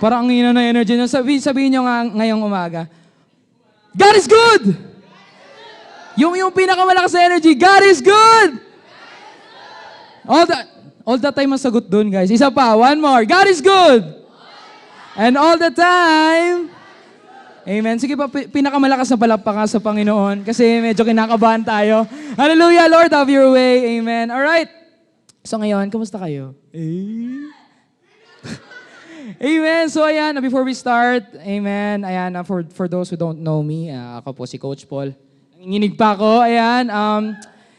Parang ang hina na energy nyo. Sabihin nyo nga ngayong umaga, God is good! Yung pinakamalakas na energy, God is good! All the time ang sagot dun, guys. Isa pa, one more. God is good! And all the time, amen. Sige pa, pinakamalakas na palakpakan sa Panginoon kasi medyo kinakabahan tayo. Hallelujah, Lord, have your way. Amen. Alright. So ngayon, kamusta kayo? Amen. So ayan, before we start, amen. Ayan, for those who don't know me, ako po si Coach Paul. Nanginginig pa ako. Ayan.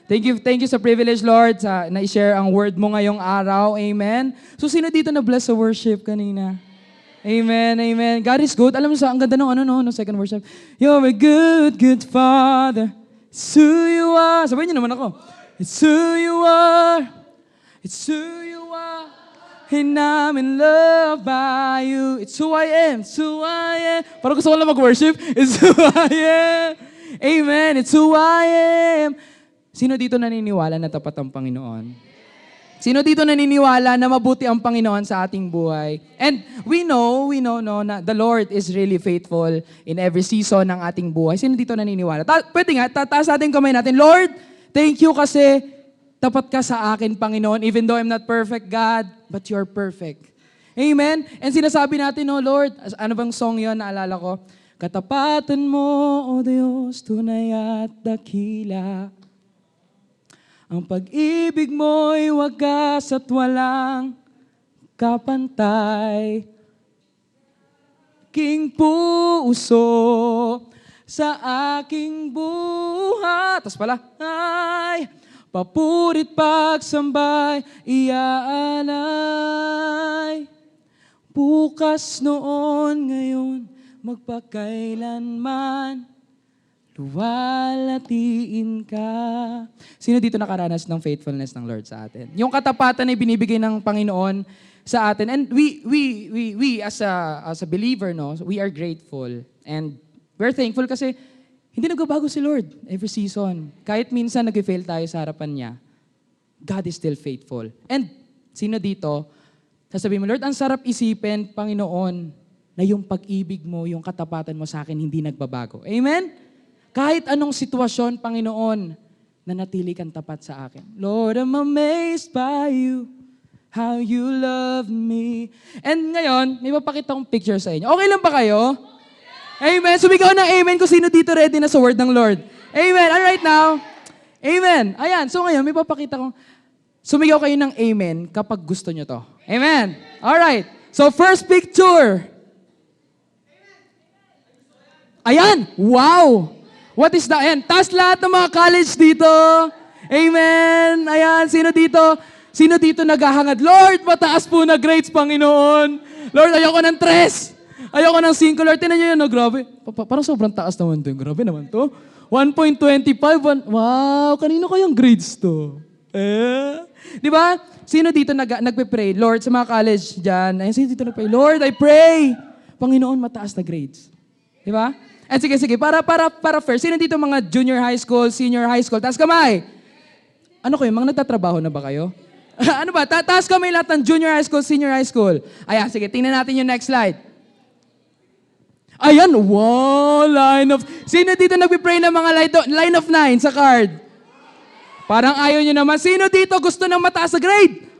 Thank you sa privilege, Lord, na i-share ang word mo ngayong araw. Amen. So sino dito na bless sa worship kanina? Amen, amen. God is good. Alam mo ang ganda ng second worship. You're a good, good Father. It's who you are. Sabihin niyo naman ako. It's who you are. It's who you are. And I'm in love by you. It's who I am. It's who I am. Parang gusto ko lang mag-worship. It's who I am. Amen. It's who I am. Sino dito naniniwala na tapat ang Panginoon? Sino dito naniniwala na mabuti ang Panginoon sa ating buhay? And we know no, na the Lord is really faithful in every season ng ating buhay. Sino dito naniniwala? Pwede nga, tataas natin kamay natin. Lord, thank you kasi tapat ka sa akin, Panginoon. Even though I'm not perfect, God, but you're perfect. Amen? And sinasabi natin, oh Lord, ano bang song yon naalala ko? Katapatan mo, O Diyos, tunay at dakila. Ang pag-ibig mo'y wagas at walang kapantay. Aking puso sa aking buhat. Tas pala, ay, papurit pagsambay, iaalay. Bukas noon, ngayon, magpakailanman. Luwalatiin ka. Sino dito nakaranas ng faithfulness ng Lord sa atin? Yung katapatan ay binibigay ng Panginoon sa atin. And we as a believer, no, we are grateful. And we're thankful kasi hindi nagbabago si Lord every season. Kahit minsan nag-fail tayo sa harapan niya, God is still faithful. And sino dito, sasabihin mo, Lord, ang sarap isipin, Panginoon, na yung pag-ibig mo, yung katapatan mo sa akin, hindi nagbabago. Amen? Kahit anong sitwasyon, Panginoon, nanatili kang tapat sa akin. Lord, I'm amazed by you, how you love me. And ngayon, may papakita kong picture sa inyo. Okay lang ba kayo? Amen. Sumigaw ng amen kung sino dito ready na sa word ng Lord. Amen. All right now. Amen. Ayan. So ngayon, may papakita kong sumigaw kayo ng amen kapag gusto nyo to. Amen. All right. So first picture. Ayan. Wow. What is the end? Taas lahat ng mga college dito. Amen. Ayan, sino dito naghahangad? Lord, mataas po na grades, Panginoon. Lord, ayoko ng 3. Ayoko ng 5. Lord, tinan nyo yun, no? Grabe. Parang sobrang taas naman to. Grabe naman to. 1.25. Wow, kanino kayang grades to? Di ba? Sino dito nagpe-pray? Lord, sa mga college dyan. Ayun, sino dito nagpray? Lord, I pray. Panginoon, mataas na grades. Di ba? At sige, para first, sino dito mga junior high school, senior high school? Taas kamay! Ano kayo, mga nagtatrabaho na ba kayo? Ano ba? Taas kamay lahat ng junior high school, senior high school. Ayan, sige, tingnan natin yung next slide. Ayan, wow, Sino dito nagpipray ng mga line of 9 sa card? Parang ayaw nyo naman. Sino dito gusto ng mataas sa grade?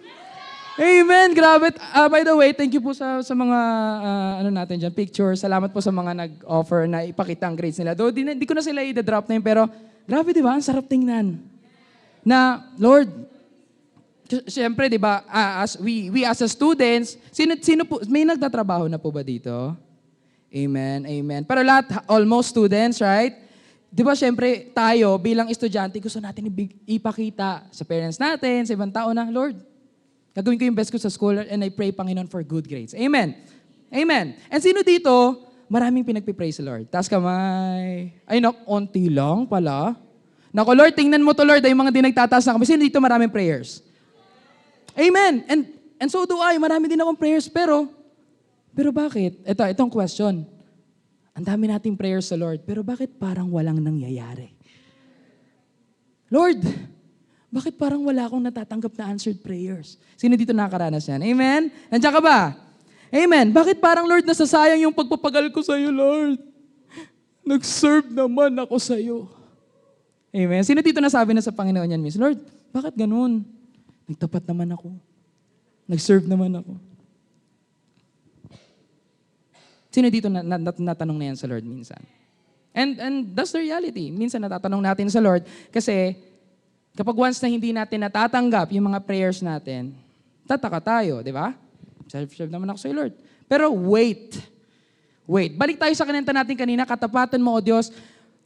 Amen, grabe. By the way, thank you po sa mga natin dyan, pictures. Salamat po sa mga nag-offer na ipakita ang grades nila. Though di ko na sila i-drop na yun, pero grabe, di ba? Ang sarap tingnan. Na, Lord, siyempre, di ba, we as a students, sino po, may nagtatrabaho na po ba dito? Amen, amen. Pero lahat, almost students, right? Di ba, siyempre, tayo bilang estudyante, gusto natin ipakita sa parents natin, sa ibang tao na, Lord, gagawin ko yung best ko sa school and I pray, Panginoon, for good grades. Amen. Amen. And sino dito, maraming pinagpipray sa Lord? Taas kamay. Ay, onti lang pala. Naku, Lord, tingnan mo to, Lord, ay mga di nagtataas na kami. Sino dito maraming prayers? Amen. And so do I. Marami din akong prayers. Pero bakit? Itong question. Ang dami nating prayers sa Lord. Pero bakit parang walang nangyayari? Lord, bakit parang wala akong natatanggap na answered prayers? Sino dito nakakaranas yan? Amen? Nandiyan ka ba? Amen. Bakit parang, Lord, nasasayang yung pagpapagal ko sa iyo, Lord? Nag-serve naman ako sa iyo. Amen. Sino dito nasabi na sa Panginoon yan, Miss? Lord, bakit ganun? Nagtapat naman ako. Nag-serve naman ako. Sino dito natanong na yan sa Lord minsan? And that's the reality. Minsan natatanong natin sa Lord kasi kapag once na hindi natin natatanggap yung mga prayers natin, tataka tayo, di ba? Serve naman ako sa Lord. Pero wait. Balik tayo sa kinanta natin kanina, katapatan mo, O Diyos.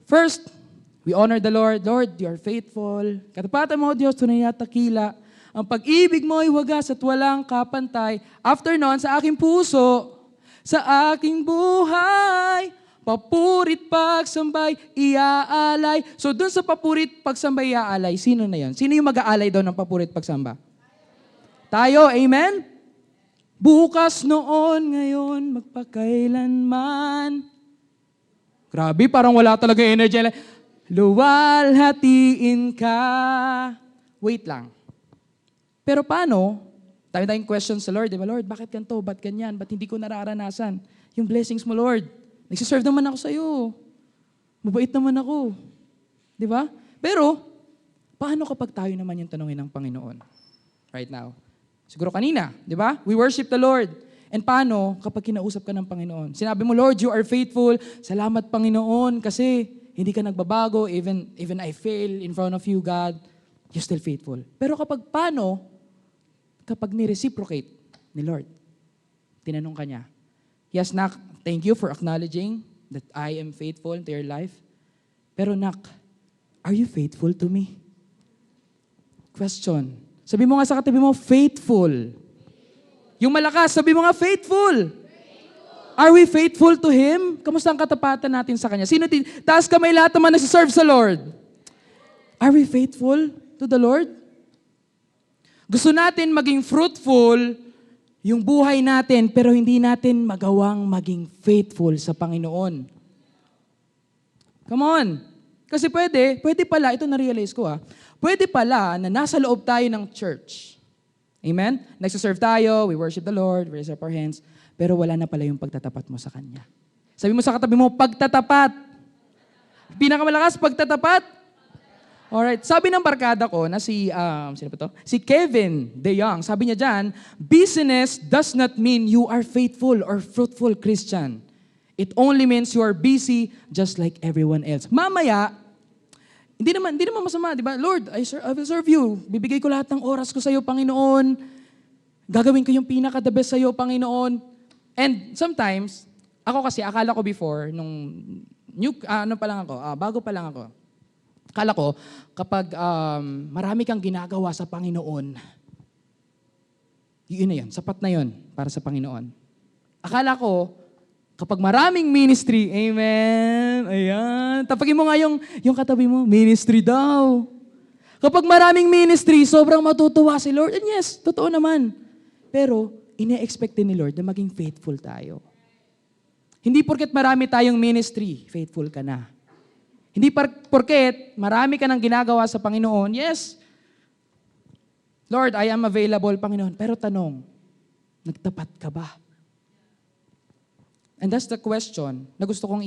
First, we honor the Lord. Lord, you are faithful. Katapatan mo, O Diyos, tunay at takila. Ang pag-ibig mo ay wagas at walang kapantay. After nun, sa aking puso, sa aking buhay, papurit pagsambay, iaalay. So dun sa papurit pagsambay, iaalay, sino na yon? Sino yung mag-aalay daw ng papurit pagsamba? Tayo, amen? Bukas, noon, ngayon, magpakailanman. Grabe, parang wala talaga energy. Luwalhatiin ka. Wait lang. Pero paano? Dami-daming questions sa Lord, di ba? Lord, bakit ganito? Ba't ganyan? Ba't hindi ko nararanasan? Yung blessings mo, Lord. Nagsiserve naman ako sa iyo. Mabait naman ako. Di ba? Pero, paano kapag tayo naman yung tanongin ng Panginoon? Right now. Siguro kanina, di ba? We worship the Lord. And paano kapag kinausap ka ng Panginoon? Sinabi mo, Lord, you are faithful. Salamat, Panginoon, kasi hindi ka nagbabago. Even I fail in front of you, God, you're still faithful. Pero kapag ni-reciprocate ni Lord, tinanong ka niya, yes, Nak, thank you for acknowledging that I am faithful to your life. Pero Nak, are you faithful to me? Question. Sabi mo nga sa katabi mo, faithful. Yung malakas, sabi mo nga, faithful. Are we faithful to Him? Kamusta ang katapatan natin sa Kanya? Taas kamay lahat naman nagsiserve sa Lord. Are we faithful to the Lord? Gusto natin maging fruitful yung buhay natin, pero hindi natin magawang maging faithful sa Panginoon. Come on. Kasi pwede pala, ito na-realize ko pwede pala na nasa loob tayo ng church. Amen? Nagsiserve tayo, we worship the Lord, we raise up our hands, pero wala na pala yung pagtatapat mo sa Kanya. Sabi mo sa katabi mo, pagtatapat. Pinakamalakas, pagtatapat. Alright, sabi ng barkada ko na sino ba to? Si Kevin De Jong, sabi niya dyan, business does not mean you are faithful or fruitful Christian. It only means you are busy just like everyone else. Mamaya, hindi naman masama, di ba? Lord, I will serve you. Bibigay ko lahat ng oras ko sa iyo, Panginoon. Gagawin ko yung pinaka-the best sa iyo, Panginoon. And sometimes, ako kasi, akala ko before, bago pa lang ako, akala ko, kapag marami kang ginagawa sa Panginoon, yun na yun, sapat na yun para sa Panginoon. Akala ko, kapag maraming ministry, amen, ayan, tapagin mo nga yung katabi mo, ministry daw. Kapag maraming ministry, sobrang matutuwa si Lord. And yes, totoo naman. Pero, ine-expect din ni Lord na maging faithful tayo. Hindi porket marami tayong ministry, faithful ka na. Hindi porket marami ka nang ginagawa sa Panginoon, yes, Lord, I am available, Panginoon. Pero tanong, nagtapat ka ba? And that's the question na gusto kong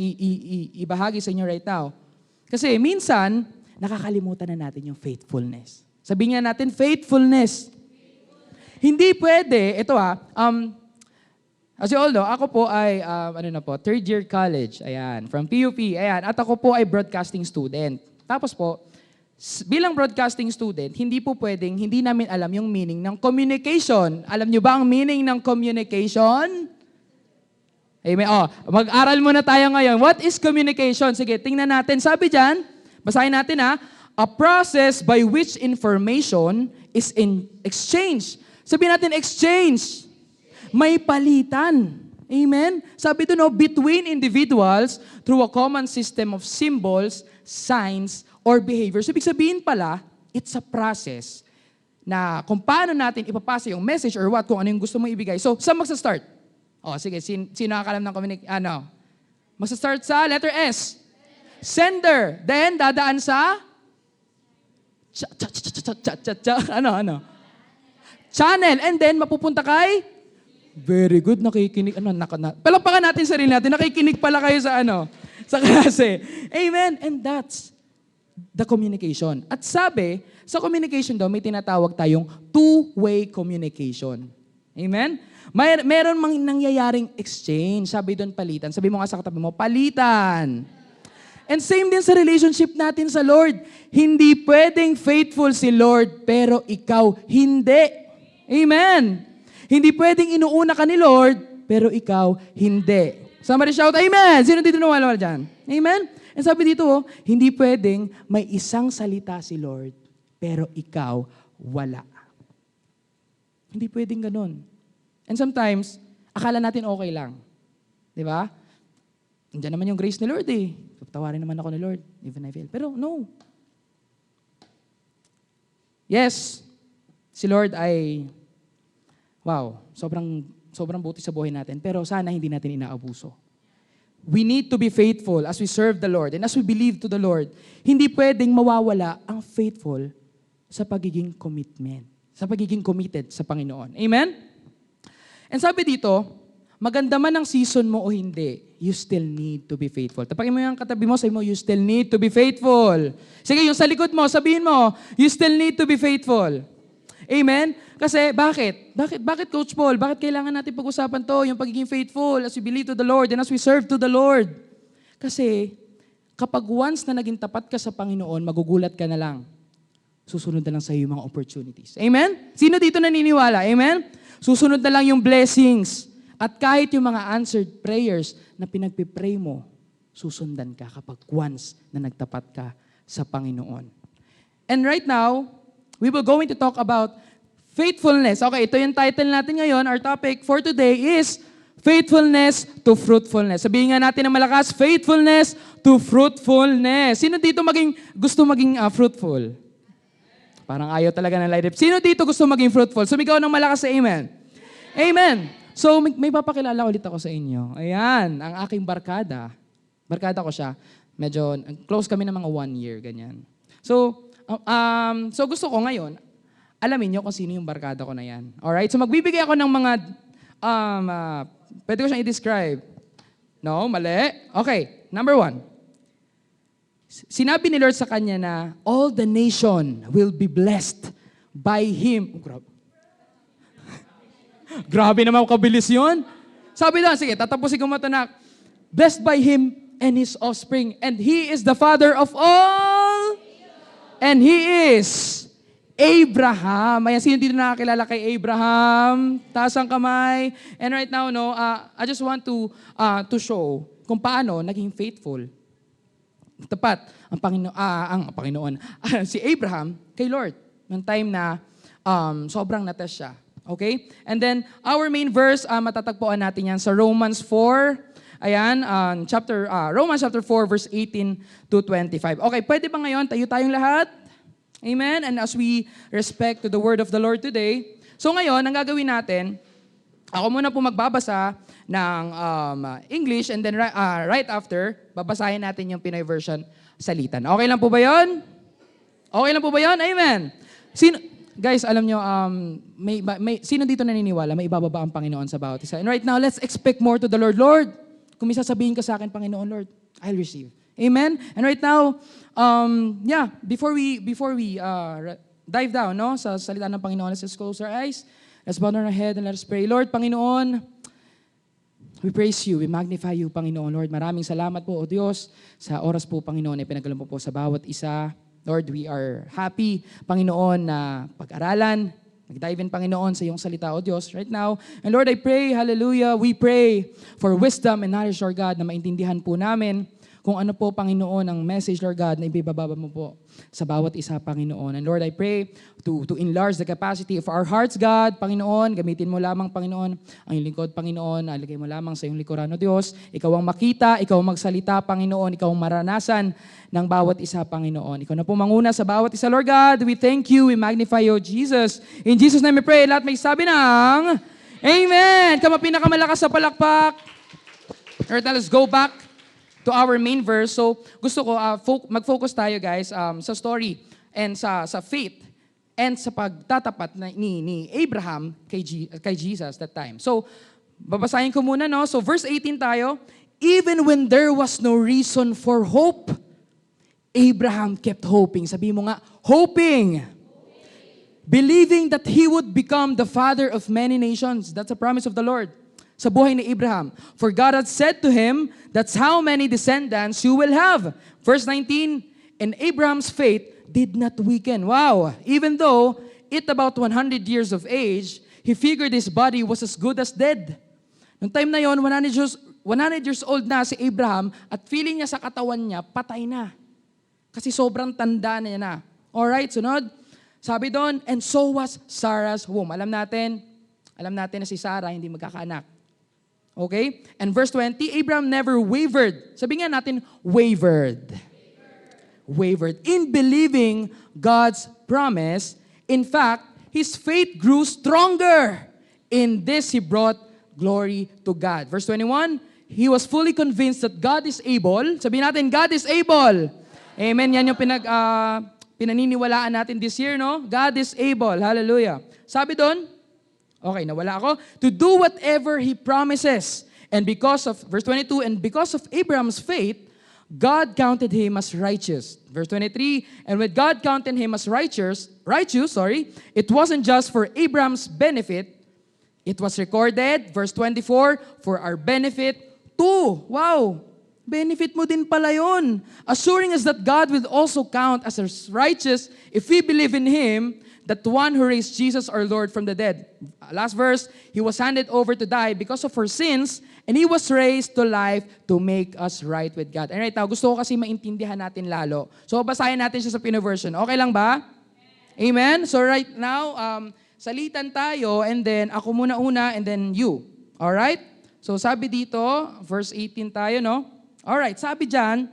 ibahagi sa inyo right now. Kasi minsan, nakakalimutan na natin yung faithfulness. Sabihin nga natin, faithfulness. Hindi pwede, as you all know, ako po ay, third year college, ayan, from PUP, ayan, at ako po ay broadcasting student. Tapos po, bilang broadcasting student, hindi namin alam yung meaning ng communication. Alam nyo ba ang meaning ng communication? Amen. Mag-aral muna tayo ngayon. What is communication? Sige, tingnan natin. Sabi dyan, basahin natin a process by which information is in exchange. Sabihin natin, exchange. May palitan. Amen? Sabi doon, between individuals through a common system of symbols, signs, or behaviors. So, ibig sabihin pala, it's a process na kung paano natin ipapasa yung message or what, kung ano yung gusto mong ibigay. So, saan magsa-start? Sige, sino nakakalam ng Magsa-start sa letter S. Sender. Then, dadaan sa channel. And then, mapupunta kay Very good, nakikinig. Palakpakan natin sarili natin, nakikinig pala kayo sa sa klase. Amen. And that's the communication. At sabi, sa communication daw, may tinatawag tayong two-way communication. Amen? Meron mang nangyayaring exchange. Sabi doon, palitan. Sabi mo nga sa katabi mo, palitan. And same din sa relationship natin sa Lord. Hindi pwedeng faithful si Lord, pero ikaw hindi. Amen? Hindi pwedeng inuuna ka ni Lord, pero ikaw hindi. Somebody shout, Amen! Sino dito nawala dyan? Amen? And sabi dito, hindi pwedeng may isang salita si Lord, pero ikaw wala. Hindi pwedeng ganun. And sometimes, akala natin okay lang. Di ba? Nandiyan naman yung grace ni Lord eh. Tawarin naman ako ni Lord, even I fail. Pero no. Yes, si Lord ay, wow, sobrang buti sa buhay natin. Pero sana hindi natin inaabuso. We need to be faithful as we serve the Lord and as we believe to the Lord. Hindi pwedeng mawawala ang faithful sa pagiging commitment, sa pagiging committed sa Panginoon. Amen? And sabi dito, maganda man ang season mo o hindi, you still need to be faithful. Tapakin mo yung katabi mo, sabi mo, you still need to be faithful. Sige, yung sa likod mo, sabihin mo, you still need to be faithful. Amen? Kasi bakit? Bakit Coach Paul? Bakit kailangan natin pag-usapan to, yung pagiging faithful as we believe to the Lord and as we serve to the Lord? Kasi kapag once na naging tapat ka sa Panginoon, magugulat ka na lang. Susunod na lang sa iyo yung mga opportunities. Amen? Sino dito naniniwala? Amen? Susunod na lang yung blessings. At kahit yung mga answered prayers na pinagpipray mo, susundan ka kapag once na nagtapat ka sa Panginoon. And right now, we will going to talk about faithfulness. Okay, ito yung title natin ngayon. Our topic for today is faithfulness to fruitfulness. Sabihin nga natin ng malakas, faithfulness to fruitfulness. Sino dito gusto maging fruitful? Parang ayaw talaga ng light up. Sino dito gusto maging fruitful? Sumigaw ng malakas sa amen. Amen. So, may papakilala ulit ako sa inyo. Ayan, ang aking barkada. Barkada ko siya. Medyo, close kami ng mga 1 year, ganyan. So gusto ko ngayon, alamin nyo kung sino yung barkada ko na yan. Alright? So, magbibigay ako ng mga, pwede ko siyang i-describe. No, mali. Okay, number 1. Sinabi ni Lord sa kanya na, all the nation will be blessed by Him. Oh, grabe naman kabilis yun. Sabi doon, sige, tatapusin ko mo ito na, blessed by Him and His offspring, and He is the Father of all, and He is Abraham. Ayan, sino dito nakakilala kay Abraham? Taas ang kamay. And right now, I just want to show kung paano naging faithful. Tapat ang Panginoon, si Abraham kay Lord. Noong time na sobrang natest siya. Okay? And then, our main verse, matatagpuan natin yan sa Romans 4. Ayan, Romans chapter 4, verse 18 to 25. Okay, pwede ba ngayon, tayo tayong lahat? Amen? And as we respect to the word of the Lord today, so ngayon, ang gagawin natin, ako muna po magbabasa ng English, and then right after, babasahin natin yung Pinoy version salitan. Okay lang po ba yun? Okay lang po ba yun? Amen. Guys, alam nyo, sino dito naniniwala, may ibababa ang Panginoon sa bawat isa. And right now, let's expect more to the Lord. Lord, kung may sasabihin ka sa akin, Panginoon, Lord, I'll receive. Amen? And right now, before we dive down sa salita ng Panginoon, let's just close our eyes. Let's bow our head and let us pray. Lord, Panginoon, we praise you, we magnify you, Panginoon. Lord, maraming salamat po, O Diyos, sa oras po, Panginoon, ay pinagalan po sa bawat isa. Lord, we are happy, Panginoon, na pag-aralan, mag-dive in, Panginoon, sa iyong salita, O Diyos, right now. And Lord, I pray, hallelujah, we pray for wisdom and knowledge, Lord God, na maintindihan po namin kung ano po, Panginoon, ang message, Lord God, na ibibababa mo po sa bawat isa, Panginoon. And Lord, I pray to enlarge the capacity of our hearts, God, Panginoon. Gamitin mo lamang, Panginoon, ang iyong lingkod, Panginoon. Alagay mo lamang sa iyong likuran, O Diyos. Ikaw ang makita, ikaw ang magsalita, Panginoon. Ikaw ang maranasan ng bawat isa, Panginoon. Ikaw na po manguna sa bawat isa, Lord God. We thank you, we magnify you, Jesus. In Jesus' name we pray. Lahat may sabi ng Amen. Kama pinakamalakas sa palakpak. Alright, now let's go back to our main verse. So, gusto ko mag-focus tayo, guys, sa story and sa faith and sa pagtatapat ni Abraham kay Jesus that time. So, babasahin ko muna, no? So, verse 18 tayo. Even when there was no reason for hope, Abraham kept hoping. Sabi mo nga, hoping. Believing that he would become the father of many nations. That's a promise of the Lord sa buhay ni Abraham. For God had said to him, that's how many descendants you will have. Verse 19, and Abraham's faith did not weaken. Wow! Even though it about 100 years of age, he figured his body was as good as dead. Noong time na yon, 100 years old na si Abraham at feeling niya sa katawan niya, patay na. Kasi sobrang tanda na niya na. Alright, sunod. Sabi doon, and so was Sarah's womb. Alam natin na si Sarah hindi magkakaanak. Okay? And verse 20, Abraham never wavered. Sabi nga natin, wavered. In believing God's promise. In fact, his faith grew stronger. In this, he brought glory to God. Verse 21, he was fully convinced that God is able. Sabihin natin, God is able. Amen. Yan yung pinaniniwalaan natin this year, no? God is able. Hallelujah. Sabi doon, okay, nawala ako. To do whatever he promises. And because of, verse 22, and because of Abraham's faith, God counted him as righteous. Verse 23, and when God counted him as righteous, it wasn't just for Abraham's benefit, it was recorded, verse 24, for our benefit too. Wow! Benefit mo din pala yun. Assuring us that God will also count as righteous if we believe in Him, that one who raised Jesus our Lord from the dead. Last verse, He was handed over to die because of our sins, and He was raised to life to make us right with God. And right now, gusto ko kasi maintindihan natin lalo. So, basahin natin siya sa Pinoy version. Okay lang ba? Amen? So right now, salitan tayo, and then ako muna una, and then you. Alright? So sabi dito, verse 18 tayo, no? Alright, sabi dyan,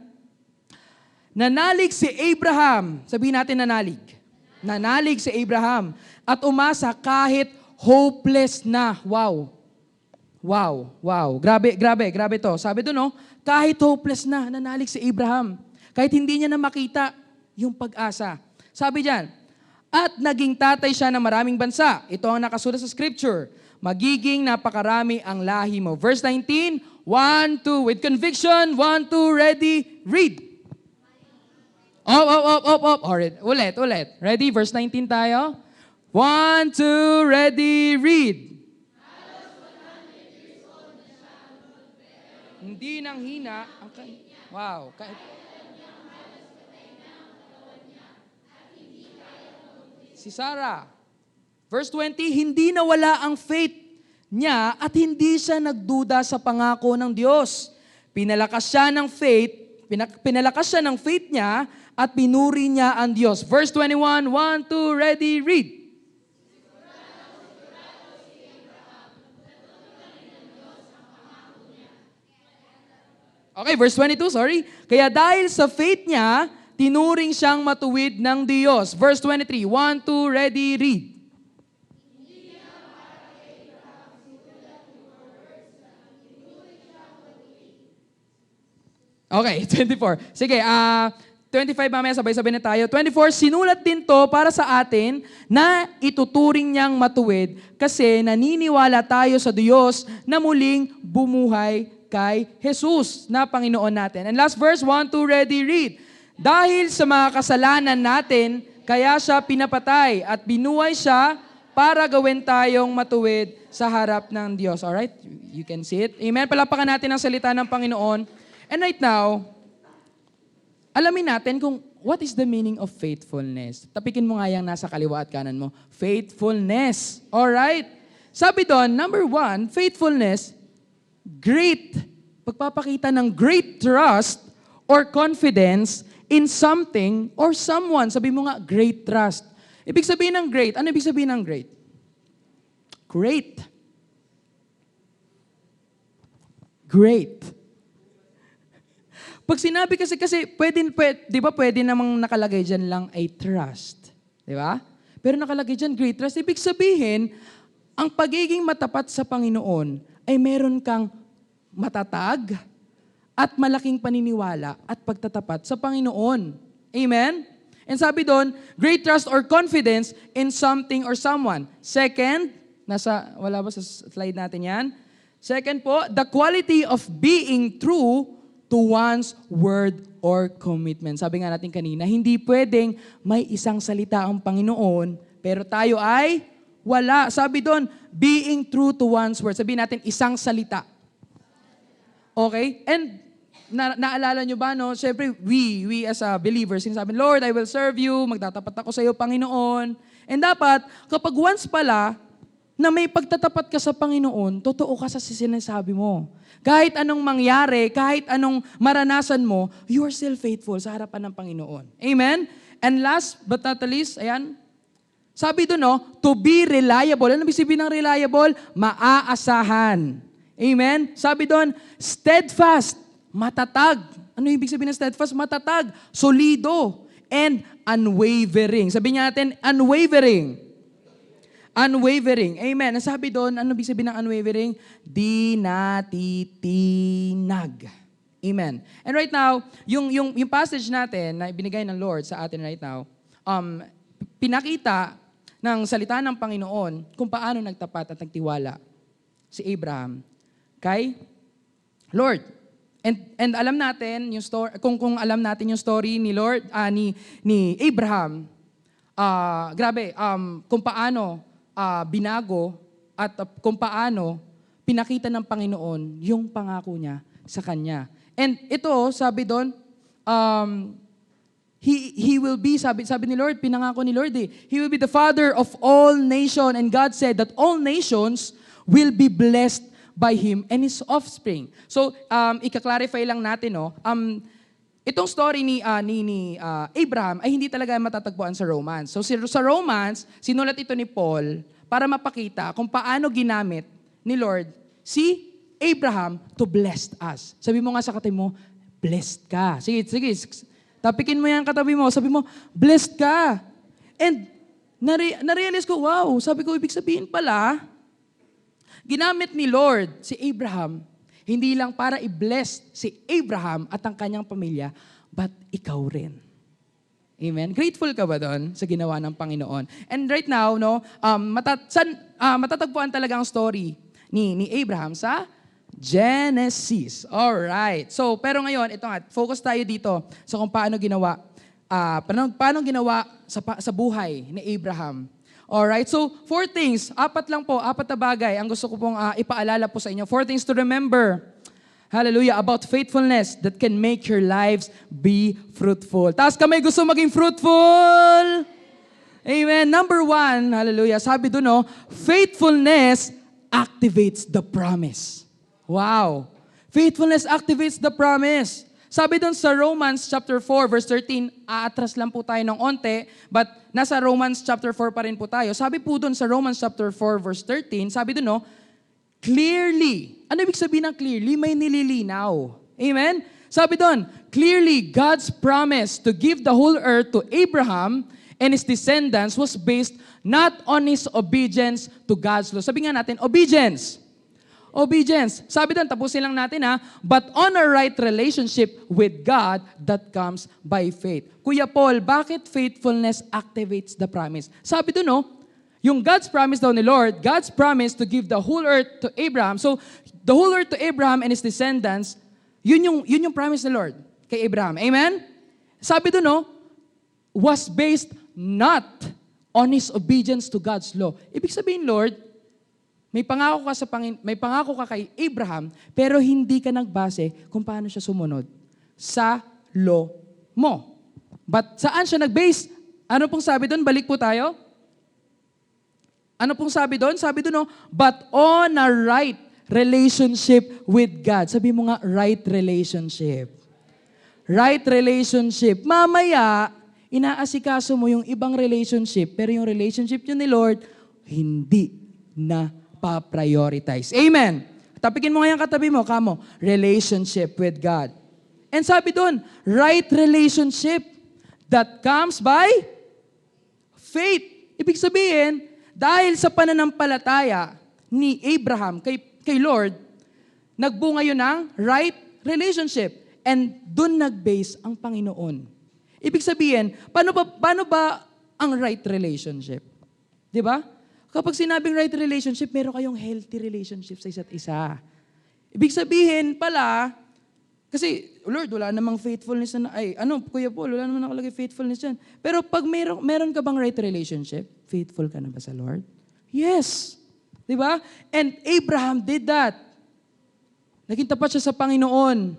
nanalig si Abraham. Sabihin natin nanalig. Nanalig si Abraham at umasa kahit hopeless na. Wow. Grabe to. Sabi doon, no? Kahit hopeless na, nanalig si Abraham. Kahit hindi niya na makita yung pag-asa. Sabi diyan, at naging tatay siya ng maraming bansa. Ito ang nakasulat sa scripture. Magiging napakarami ang lahi mo. Verse 19, 1, 2, with conviction, 1, 2, ready, read. Up. Alright, ulit. Ready? Verse 19 tayo. 1, 2, ready, read. Hindi nang hina. Wow. Si Sarah. Verse 20, hindi nawala ang faith niya at hindi siya nagduda sa pangako ng Diyos. Pinalakas siya ng faith niya at pinuri niya ang Diyos. Verse 21, 1, 2, ready, read. Okay, verse 22, sorry. Kaya dahil sa faith niya, tinuring siyang matuwid ng Diyos. Verse 23, 1, 2, ready, read. Okay, 24. Sige, 25 mamaya sabay-sabay na tayo. 24, sinulat din to para sa atin na ituturing niyang matuwid kasi naniniwala tayo sa Diyos na muling bumuhay kay Jesus na Panginoon natin. And last verse, 1, 2, ready, read. Dahil sa mga kasalanan natin, kaya siya pinapatay at binuhay siya para gawin tayong matuwid sa harap ng Diyos. Alright? You can see it. Amen? Palapakan natin ang salita ng Panginoon. And right now, alamin natin kung what is the meaning of faithfulness. Tapikin mo nga yung nasa kaliwa at kanan mo. Faithfulness. Alright? Sabi doon, number 1, faithfulness, great. Pagpapakita ng great trust or confidence in something or someone. Sabi mo nga, great trust. Ibig sabihin ng great. Ano ibig sabihin ng great? Great. Pag sinabi kasi di ba pwede namang nakalagay dyan lang ay trust. Di ba? Pero nakalagay dyan great trust. Ibig sabihin, ang pagiging matapat sa Panginoon ay meron kang matatag at malaking paniniwala at pagtatapat sa Panginoon. Amen? And sabi doon, great trust or confidence in something or someone. Second, wala ba sa slide natin yan? Second po, the quality of being true to one's word or commitment. Sabi nga natin kanina, hindi pwedeng may isang salita ang Panginoon, pero tayo ay wala. Sabi doon, being true to one's word. Sabihin natin, isang salita. Okay? And naalala nyo ba, no? Siyempre, we as a believers, sinasabi, Lord, I will serve you, magtatapat ako sa iyo, Panginoon. And dapat, kapag once pala, na may pagtatapat ka sa Panginoon, totoo ka sa sinasabi mo. Kahit anong mangyari, kahit anong maranasan mo, you are still faithful sa harapan ng Panginoon. Amen? And last but not least, ayan, sabi doon, no, to be reliable. Ano ibig sabihin ng reliable? Maaasahan. Amen? Sabi doon, steadfast, matatag. Ano ibig sabihin ng steadfast? Matatag, solido, and unwavering. Sabi niya natin, unwavering. Unwavering. Amen. Sabi doon, ano ibig sabihin ng unwavering? Di natitinag. Amen. And right now, yung passage natin na ibinigay ng Lord sa atin right now, pinakita ng salita ng Panginoon kung paano nagtapat at nagtiwala si Abraham kay Lord. And alam natin yung story, kung alam natin yung story ni Lord, ni Abraham, grabe, kung paano binago at kung paano pinakita ng Panginoon yung pangako niya sa kanya. And ito, sabi doon, he will be, sabi ni Lord, pinangako ni Lord he will be the father of all nations. And God said that all nations will be blessed by him and his offspring. So, ika-clarify lang natin, no? Itong story ni Abraham ay hindi talaga matatagpuan sa Romans. So sa Romans, sinulat ito ni Paul para mapakita kung paano ginamit ni Lord si Abraham to bless us. Sabi mo nga sa katabi mo, blessed ka. Sige. Tapikin mo yan katabi mo. Sabi mo, blessed ka. And narealize ko, wow, sabi ko, ibig sabihin pala, ginamit ni Lord si Abraham hindi lang para i-bless si Abraham at ang kanyang pamilya, but ikaw rin. Amen? Grateful ka ba doon sa ginawa ng Panginoon? And right now, no, matatagpuan talaga ang story ni Abraham sa Genesis. Alright. So, pero ngayon, ito nga, focus tayo dito sa kung paano ginawa sa buhay ni Abraham. Alright, so 4 things, 4 na bagay ang gusto ko pong ipaalala po sa inyo. 4 things to remember, hallelujah, about faithfulness that can make your lives be fruitful. Taas kamay, gusto maging fruitful? Amen. Number 1, hallelujah, sabi doon, no, faithfulness activates the promise. Wow. Faithfulness activates the promise. Sabi doon sa Romans chapter 4 verse 13, aatras lang po tayo ng onte, but nasa Romans chapter 4 pa rin po tayo. Sabi po doon sa Romans chapter 4 verse 13, sabi doon, no, clearly. Ano ibig sabihin ng clearly? May nililinaw. Amen? Sabi doon, clearly God's promise to give the whole earth to Abraham and his descendants was based not on his obedience to God's law. Sabi nga natin, obedience. Obedience. Sabi doon, tapusin lang natin but on a right relationship with God that comes by faith. Kuya Paul, bakit faithfulness activates the promise? Sabi doon, no, yung God's promise daw ni Lord, God's promise to give the whole earth to Abraham. So, the whole earth to Abraham and his descendants, yun yung promise ni Lord kay Abraham. Amen? Sabi doon, no, was based not on his obedience to God's law. Ibig sabihin, Lord, may pangako ka kay Abraham, pero hindi ka nagbase kung paano siya sumunod sa law mo. But saan siya nag-base? Ano pong sabi doon? Balik po tayo. Ano pong sabi doon? Sabi doon, no, but on a right relationship with God. Sabi mo nga, right relationship. Right relationship. Mamaya, inaasikaso mo yung ibang relationship, pero yung relationship nyo ni Lord, hindi na pa-prioritize. Amen. Tapikin mo ngayon katabi mo, kamo, relationship with God. And sabi doon, right relationship that comes by faith. Ibig sabihin, dahil sa pananampalataya ni Abraham kay Lord, nagbunga yun ng right relationship. And doon nag-base ang Panginoon. Ibig sabihin, paano ba ang right relationship? Di ba? Kapag sinabing right relationship, meron kayong healthy relationship sa isa't isa. Ibig sabihin pala, kasi, Lord, wala namang faithfulness na, Kuya Paul, wala namang nakalagay faithfulness yan. Pero pag meron ka bang right relationship, faithful ka na ba sa Lord? Yes. Di ba? And Abraham did that. Naging tapat siya sa Panginoon.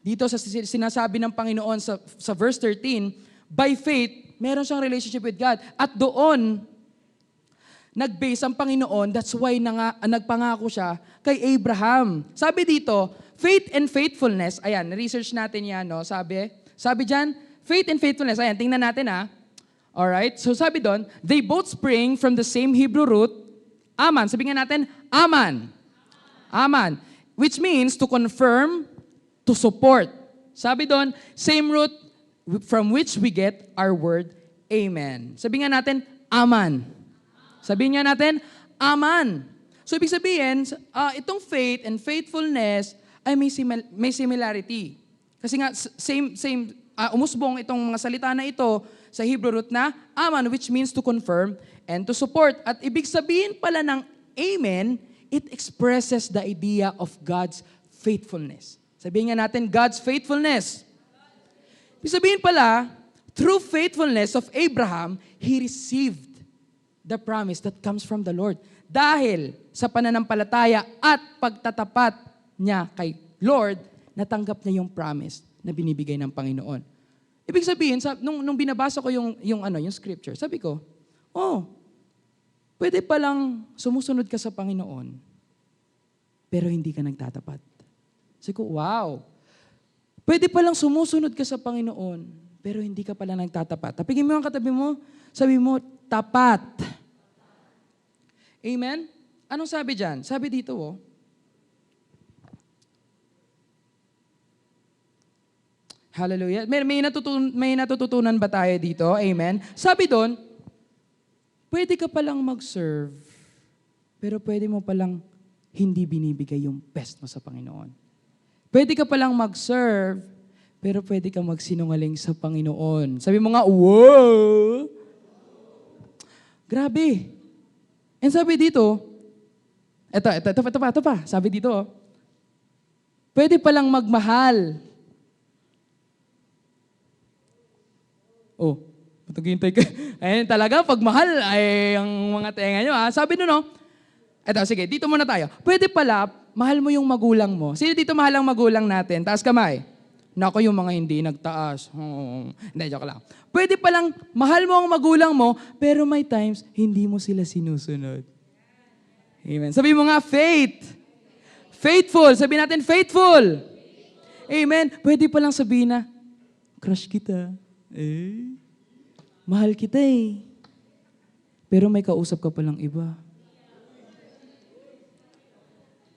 Dito sa sinasabi ng Panginoon sa verse 13, by faith, meron siyang relationship with God. At doon, nag-base ang Panginoon, that's why nagpangako siya kay Abraham. Sabi dito, faith and faithfulness, ayan, research natin yan, no? Sabi dyan, faith and faithfulness, ayan, tingnan natin ha. Alright, so sabi doon, they both spring from the same Hebrew root, aman. Sabi nga natin, aman. Aman. Which means to confirm, to support. Sabi doon, same root from which we get our word, amen. Sabi nga natin, aman. Sabihin nga natin, aman. So ibig sabihin, itong faith and faithfulness ay may similarity. Kasi nga, umusbong itong mga salita na ito sa Hebrew root na aman, which means to confirm and to support. At ibig sabihin pala ng amen, it expresses the idea of God's faithfulness. Sabihin nga natin, God's faithfulness. Ibig sabihin pala, through faithfulness of Abraham, he received the promise that comes from the Lord. Dahil sa pananampalataya at pagtatapat niya kay Lord, natanggap niya yung promise na binibigay ng Panginoon. Ibig sabihin, nung binabasa ko yung scripture, sabi ko, pwede palang sumusunod ka sa Panginoon, pero hindi ka nagtatapat. Sabi ko, wow. Pwede palang sumusunod ka sa Panginoon, pero hindi ka pala nagtatapat. Tapigin mo ang katabi mo, sabi mo, tapat. Amen? Anong sabi dyan? Sabi dito, hallelujah. May natututunan ba tayo dito? Amen? Sabi doon, pwede ka palang mag-serve, pero pwede mo palang hindi binibigay yung best mo sa Panginoon. Pwede ka palang mag-serve, pero pwede ka magsinungaling sa Panginoon. Sabi mo nga, wow! Grabe. And sabi dito, ito pa. Sabi dito, pwede palang magmahal. Matagintay ka. Ayun talaga, pagmahal ay ang mga tenga nyo. Sabi no, sige, dito muna tayo. Pwede pala, mahal mo yung magulang mo. Sino dito mahal ang magulang natin? Taas kamay. Nako, yung mga hindi nagtaas. Hindi, joke lang. Pwede palang mahal mo ang magulang mo, pero may times, hindi mo sila sinusunod. Amen. Sabi mo nga, faith. Faithful. Sabi natin, faithful. Amen. Pwede palang sabihin na, crush kita. Mahal kita Pero may kausap ka palang iba.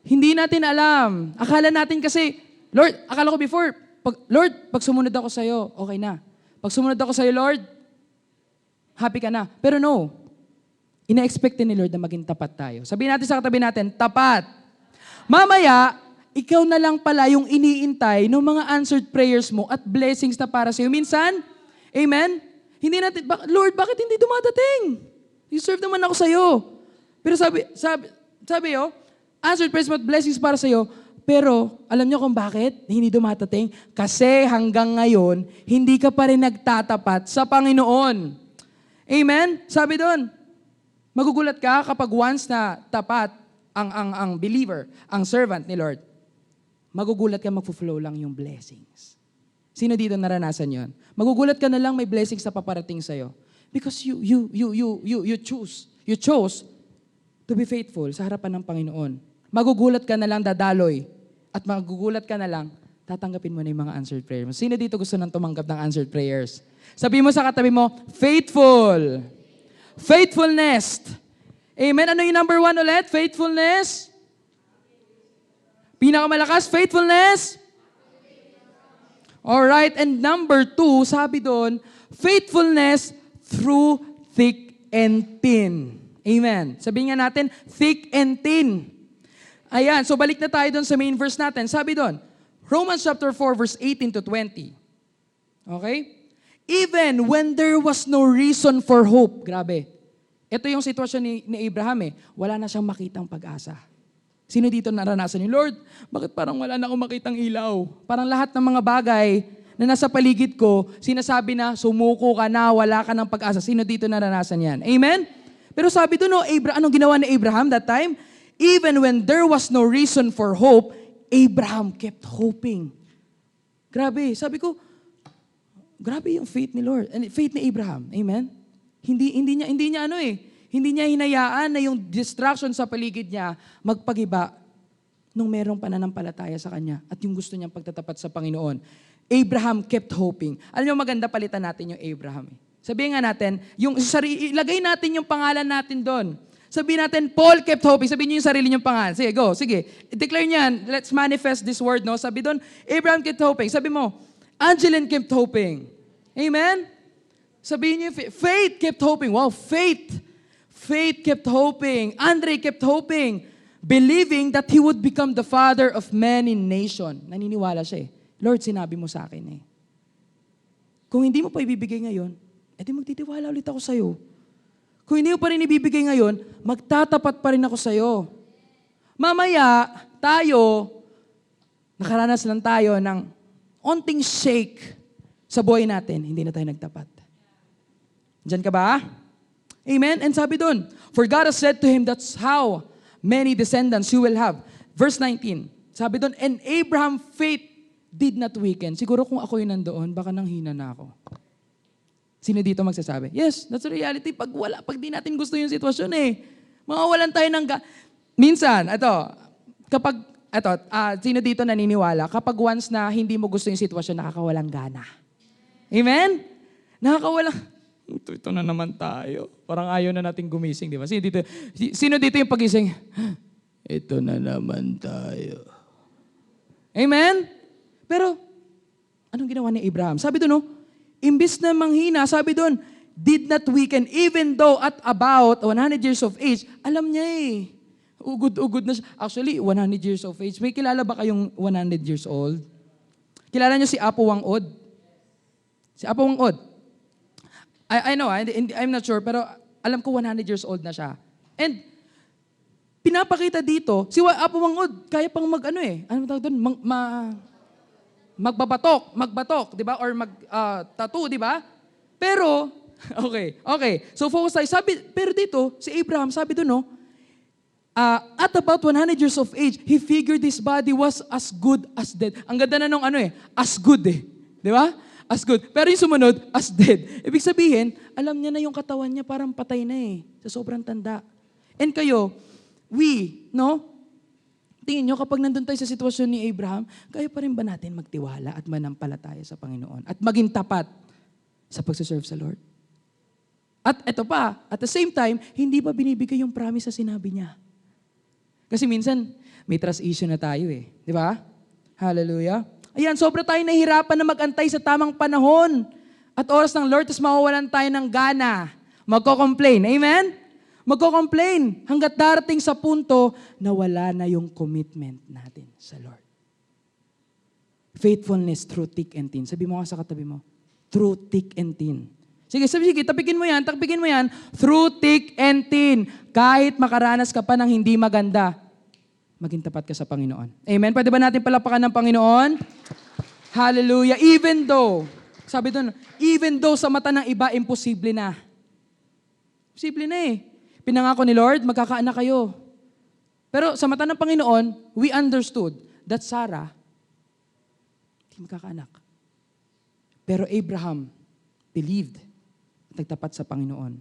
Hindi natin alam. Akala natin kasi, Lord, akala ko before, pag sumunod ako sa'yo, okay na. Pag sumunod ako sa'yo, Lord, happy ka na. Pero no, ina-expect ni Lord na maging tapat tayo. Sabihin natin sa katabi natin, tapat. Mamaya, ikaw na lang pala yung iniintay ng mga answered prayers mo at blessings na para sa'yo. Minsan, amen? Hindi natin, Lord, bakit hindi dumadating? You serve naman ako sa'yo. Pero sabi, answered prayers at blessings para sa'yo, pero alam niyo kung bakit hindi dumatating? Kasi hanggang ngayon, hindi ka pa rin nagtatapat sa Panginoon. Amen? Sabi doon, magugulat ka kapag once na tapat ang believer, ang servant ni Lord, magugulat ka magpo-flow lang yung blessings. Sino dito naranasan yon? Magugulat ka na lang may blessings na paparating sa'yo. Because you chose to be faithful sa harapan ng Panginoon. Magugulat ka na lang dadaloy at magugulat ka na lang tatanggapin mo na yung mga answered prayers. Sino dito gusto nang tumanggap ng answered prayers? Sabi mo sa katabi mo, faithful. Faithfulness. Amen? Ano yung number 1 ulit? Faithfulness. Pinakamalakas, faithfulness. Alright, and number 2, sabi doon, faithfulness through thick and thin. Amen. Sabihin nga natin, thick and thin. Ayan, so balik na tayo doon sa main verse natin. Sabi doon, Romans chapter 4, verse 18 to 20. Okay? Even when there was no reason for hope. Grabe. Ito yung sitwasyon ni Abraham eh. Wala na siyang makitang pag-asa. Sino dito naranasan ni Lord, bakit parang wala na akong makitang ilaw? Parang lahat ng mga bagay na nasa paligid ko, sinasabi na sumuko ka na, wala ka ng pag-asa. Sino dito naranasan yan? Amen? Pero sabi doon, no, anong ginawa ni Abraham that time? Even when there was no reason for hope, Abraham kept hoping. Grabe, sabi ko, grabe yung faith ni Lord, and faith ni Abraham. Amen? Hindi niya hinayaan na yung distraction sa paligid niya magpagiba nung merong pananampalataya sa kanya at yung gusto niyang pagtatapat sa Panginoon. Abraham kept hoping. Alam niyo, maganda palitan natin yung Abraham. Sabihin nga natin, ilagay natin yung pangalan natin doon. Sabihin natin, Paul kept hoping. Sabihin niyo yung sarili niyong pangalan. Sige, go. Sige. Declare niyan. Let's manifest this word, no? Sabi doon, Abraham kept hoping. Sabi mo, Angeline kept hoping. Amen? Sabihin niyo, faith kept hoping. Wow, faith. Faith kept hoping. Andre kept hoping. Believing that he would become the father of many nations. Naniniwala siya eh. Lord, sinabi mo sa akin eh. Kung hindi mo pa ibibigay ngayon, edi magtitiwala ulit ako sa'yo. Kung hindi mo pa rin ibibigay ngayon, magtatapat pa rin ako sa'yo. Mamaya, nakaranas lang tayo ng onting shake sa buhay natin, hindi na tayo nagtapat. Diyan ka ba? Amen? And sabi doon, for God has said to him, that's how many descendants you will have. Verse 19, sabi doon, and Abraham faith did not weaken. Siguro kung ako yun nandoon, baka nanghina na ako. Sino dito magsasabi? Yes, that's the reality. Pag di natin gusto yung sitwasyon eh. Mawawalan tayo ng minsan, sino dito naniniwala, kapag once na hindi mo gusto yung sitwasyon, nakakawalang gana. Amen? Ito na naman tayo. Parang ayaw na natin gumising, di ba? Sino dito yung pagising? Ito na naman tayo. Amen? Pero, anong ginawa ni Abraham? Sabi doon, imbis na manghina, sabi doon, did not weaken, even though at about 100 years of age, alam niya eh. Ugod na siya. Actually, 100 years of age. May kilala ba kayong 100 years old? Kilala niyo si Apo Wang-od? Si Apo Wang-od. I know, I'm not sure, pero alam ko 100 years old na siya. And, pinapakita dito, si Apo Wang-od, kaya pang ano tawag doon? Magbatok, di ba? Or tattoo, di ba? Pero, okay. So focus tayo. Pero dito, si Abraham, sabi doon, at about 100 years of age, he figured his body was as good as dead. Ang ganda na nung as good eh. Di ba? As good. Pero yung sumunod, as dead. Ibig sabihin, alam niya na yung katawan niya parang patay na eh. Sa sobrang tanda. And kayo, tingin nyo, kapag nandun tayo sa sitwasyon ni Abraham, kaya pa rin ba natin magtiwala at manampalataya sa Panginoon? At maging tapat sa pagsaserve sa Lord? At eto pa, at the same time, hindi ba binibigay yung promise sa sinabi niya? Kasi minsan, may trust issue na tayo eh. Di ba? Hallelujah. Ayan, sobra tayo nahihirapan na mag-antay sa tamang panahon at oras ng Lord, tapos mawawalan tayo ng gana. Magko-complain. Amen? Magko-complain hanggat darating sa punto na wala na yung commitment natin sa Lord. Faithfulness through thick and thin. Sabi mo nga sa katabi mo, through thick and thin. Sige, tapikin mo yan. Through thick and thin. Kahit makaranas ka pa ng hindi maganda, maging tapat ka sa Panginoon. Amen? Pwede ba natin palapakan ng Panginoon? Hallelujah. Even though sa mata ng iba, imposible na. Imposible na eh. Pinangako ni Lord, magkakaanak kayo. Pero sa mata ng Panginoon, we understood that Sarah, hindi magkakaanak. Pero Abraham believed at nagtapat sa Panginoon.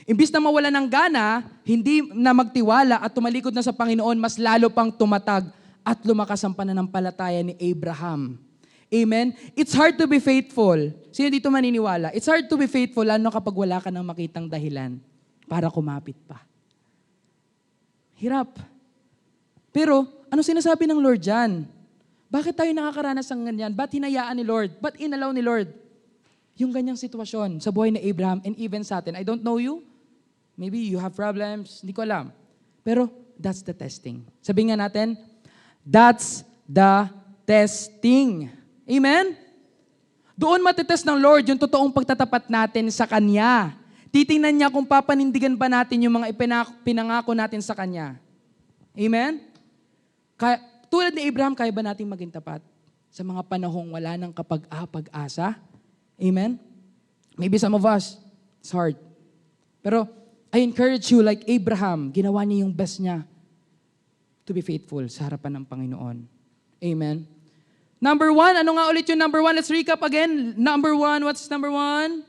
Imbis na mawala ng gana, hindi na magtiwala at tumalikod na sa Panginoon, mas lalo pang tumatag at lumakas ang pananampalataya ni Abraham. Amen? It's hard to be faithful. Sino dito maniniwala? It's hard to be faithful lalo kapag wala ka nang makitang dahilan para kumapit pa. Hirap. Pero, ano sinasabi ng Lord dyan? Bakit tayo nakakaranas ng ganyan? Ba't hinayaan ni Lord? Ba't inalaw ni Lord? Yung ganyang sitwasyon sa buhay ni Abraham and even sa atin. I don't know you. Maybe you have problems. Hindi ko alam. Pero, that's the testing. Sabihin nga natin, that's the testing. Amen? Doon matitest ng Lord yung totoong pagtatapat natin sa Kanya. Titingnan niya kung papanindigan pa natin yung mga pinangako natin sa Kanya. Amen? Tulad ni Abraham, kaya ba natin maging tapat sa mga panahong wala ng kapag-asa? Amen? Maybe some of us, it's hard. Pero I encourage you, like Abraham, ginawa niya yung best niya to be faithful sa harapan ng Panginoon. Amen? Number 1, ano nga ulit yung number 1? Let's recap again. Number 1, what's number 1?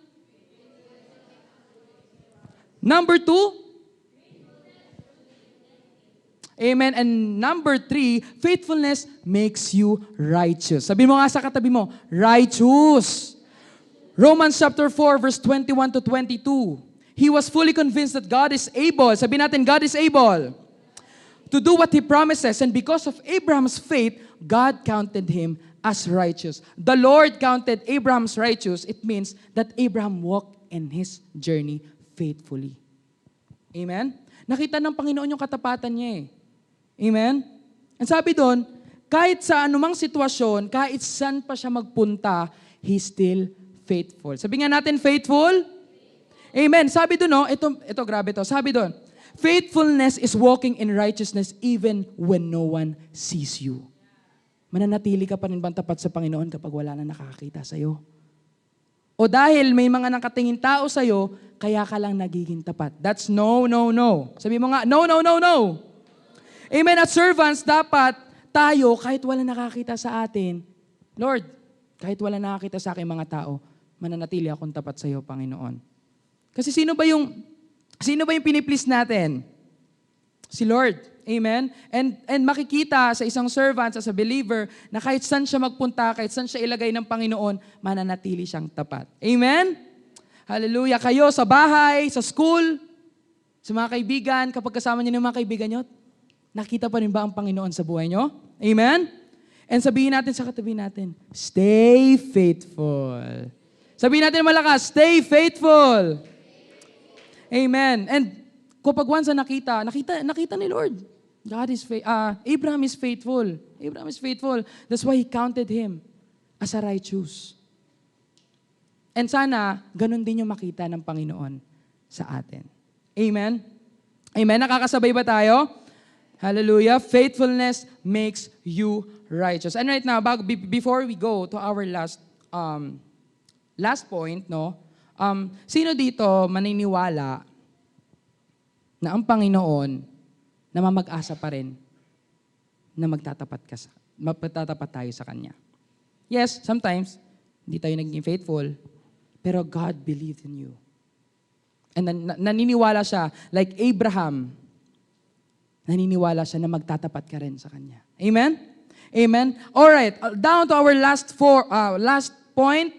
Number 2? Amen. And number 3, faithfulness makes you righteous. Sabi mo nga sa katabi mo, righteous. Romans chapter 4, verse 21 to 22. He was fully convinced that God is able. Sabi natin, God is able to do what He promises. And because of Abraham's faith, God counted him as righteous. The Lord counted Abraham's righteous. It means that Abraham walked in his journey faithfully. Amen? Nakita ng Panginoon yung katapatan niya eh. Amen? And sabi doon, kahit sa anumang sitwasyon, kahit saan pa siya magpunta, He's still faithful. Sabi nga natin, faithful? Amen. Sabi doon, no, ito grabe to. Sabi doon, faithfulness is walking in righteousness even when no one sees you. Mananatili ka pa rin bang tapat sa Panginoon kapag wala na nakakakita sa'yo? O dahil may mga nakatingin tao sa'yo, kaya ka lang nagiging tapat. That's no, no, no. Sabi mo nga, no, no, no, no. Amen. At servants, dapat tayo, kahit wala nakakita sa atin, Lord, kahit wala nakakita sa akin mga tao, mananatili akong tapat sa iyo, Panginoon. Kasi sino ba yung piniplease natin? Si Lord. Amen? And makikita sa isang servant, sa believer, na kahit saan siya magpunta, kahit saan siya ilagay ng Panginoon, mananatili siyang tapat. Amen? Hallelujah. Kayo sa bahay, sa school, sa mga kaibigan, kapag kasama niyo ng mga kaibigan niyo, nakita pa rin ba ang Panginoon sa buhay niyo? Amen? And sabihin natin sa katabi natin, stay faithful. Sabihin natin malakas, stay faithful. Amen. And kapag once na nakita ni Lord, Abraham is faithful. Abraham is faithful. That's why He counted him as a righteous. And sana, ganun din yung makita ng Panginoon sa atin. Amen? Amen? Nakakasabay ba tayo? Hallelujah. Faithfulness makes you righteous. And right now, before we go to our last point, no? Sino dito maniniwala na ang Panginoon na mamag-asa pa rin na magtatapat tayo sa Kanya? Yes, sometimes, hindi tayo naging faithful, pero God believed in you. And naniniwala siya, like Abraham, naniniwala siya na magtatapat ka rin sa Kanya. Amen? Amen? Alright, down to our last point.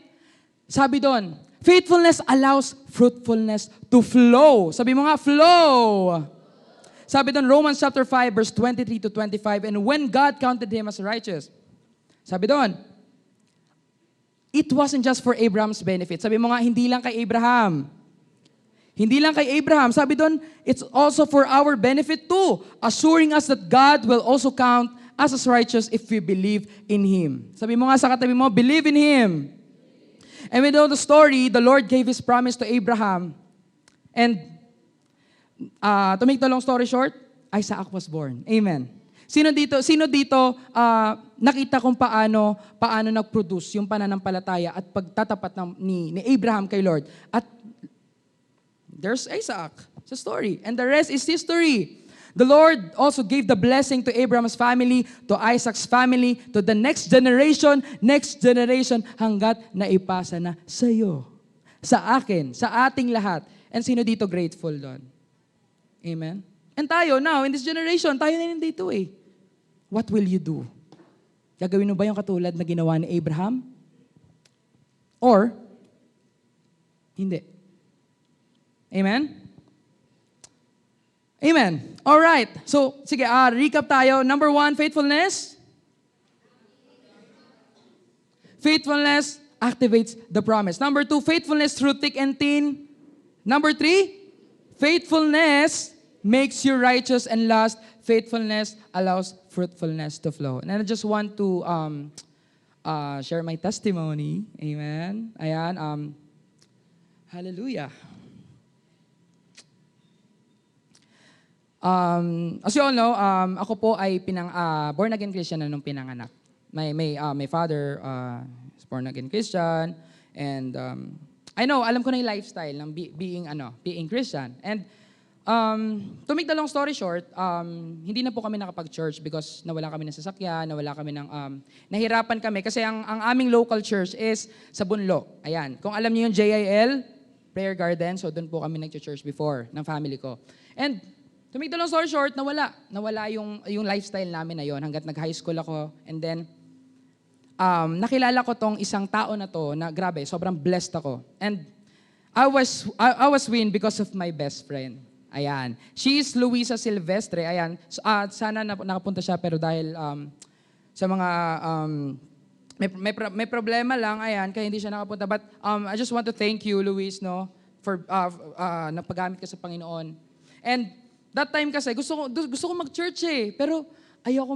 Sabi doon, faithfulness allows fruitfulness to flow. Sabi mo nga, flow. Sabi doon, Romans chapter 5, verse 23 to 25, and when God counted him as righteous, sabi doon, it wasn't just for Abraham's benefit. Sabi mo nga, hindi lang kay Abraham. Hindi lang kay Abraham. Sabi doon, it's also for our benefit too, assuring us that God will also count us as righteous if we believe in Him. Sabi mo nga sa katabi mo, believe in Him. And we know the story, the Lord gave His promise to Abraham. And to make the long story short, Isaac was born. Amen. Sino dito nakita kung paano nag-produce yung pananampalataya at pagtatapat ni Abraham kay Lord? At there's Isaac sa story. And the rest is history. The Lord also gave the blessing to Abraham's family, to Isaac's family, to the next generation, hanggat naipasa na sa iyo, sa akin, sa ating lahat. And sino dito grateful doon? Amen? And tayo now, in this generation, tayo na rin dito eh. What will you do? Gagawin mo ba yung katulad na ginawa ni Abraham? Or, hindi? Amen? Amen. All right. So, sige, recap tayo. Number 1, faithfulness. Faithfulness activates the promise. Number 2, faithfulness through thick and thin. Number 3, faithfulness makes you righteous. And last, faithfulness allows fruitfulness to flow. And I just want to share my testimony. Amen. Ayan, hallelujah. As you all know, ako po ay born again Christian na nung pinanganak. My father is born again Christian, and alam ko na yung lifestyle ng being Christian. And to make the long story short, hindi na po kami nakapag-church because nawala kami ng sasakyan, nahirapan kami kasi ang aming local church is sa Bunlo. Ayan, kung alam niyo yung JIL, Prayer Garden, so doon po kami nag-church before ng family ko. And to make the long story short, nawala yung lifestyle namin na yon hanggat nag-high school ako. And then, nakilala ko tong isang tao na to na grabe, sobrang blessed ako. And I was win because of my best friend. Ayan. She is Luisa Silvestre. Ayan. Sana nakapunta siya pero dahil sa mga may problema lang, ayan, kaya hindi siya nakapunta. But I just want to thank you, Luis, no, for napaggamit ka sa Panginoon. And that time kasi gusto ko mag-church pero ayoko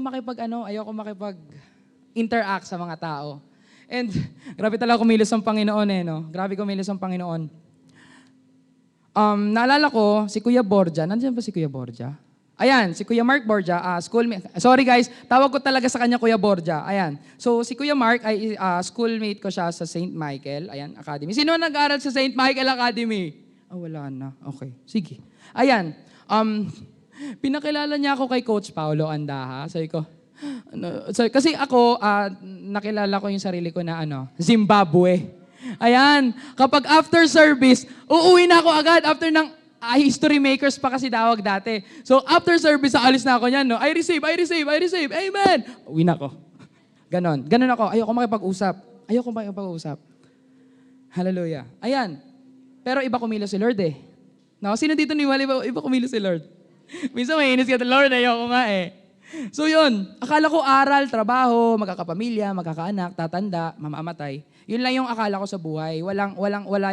makipag-interact sa mga tao. And grabe talaga kumilos ang Panginoon no. Grabe kumilos ang Panginoon. Naalala ko, si Kuya Borja. Nandiyan ba si Kuya Borja? Ayan, si Kuya Mark Borja, schoolmate. Sorry guys, tawag ko talaga sa kanya Kuya Borja. Ayan. So si Kuya Mark ay schoolmate ko siya sa St. Michael, Academy. Sino nag-aaral sa St. Michael Academy? Wala na. Okay, sige. Ayan. Pinakilala niya ako kay Coach Paulo Andaha. Sabi ko, kasi ako, nakilala ko yung sarili ko na Zimbabwe. Ayan, kapag after service, uuwi na ako agad after ng history makers pa kasi tawag dati. So after service, aalis na ako niyan, no? I receive. Amen. Uwi na ako. Ganon ako. Ayoko makipag-usap. Hallelujah. Ayan. Pero iba kumilos si Lord No, sino dito niwala iba kumilos si Lord? Minsan may inis ka, Lord, ayoko nga So yun, akala ko aral, trabaho, magkakapamilya, magkakaanak, tatanda, mamamatay. Yun lang yung akala ko sa buhay. Wala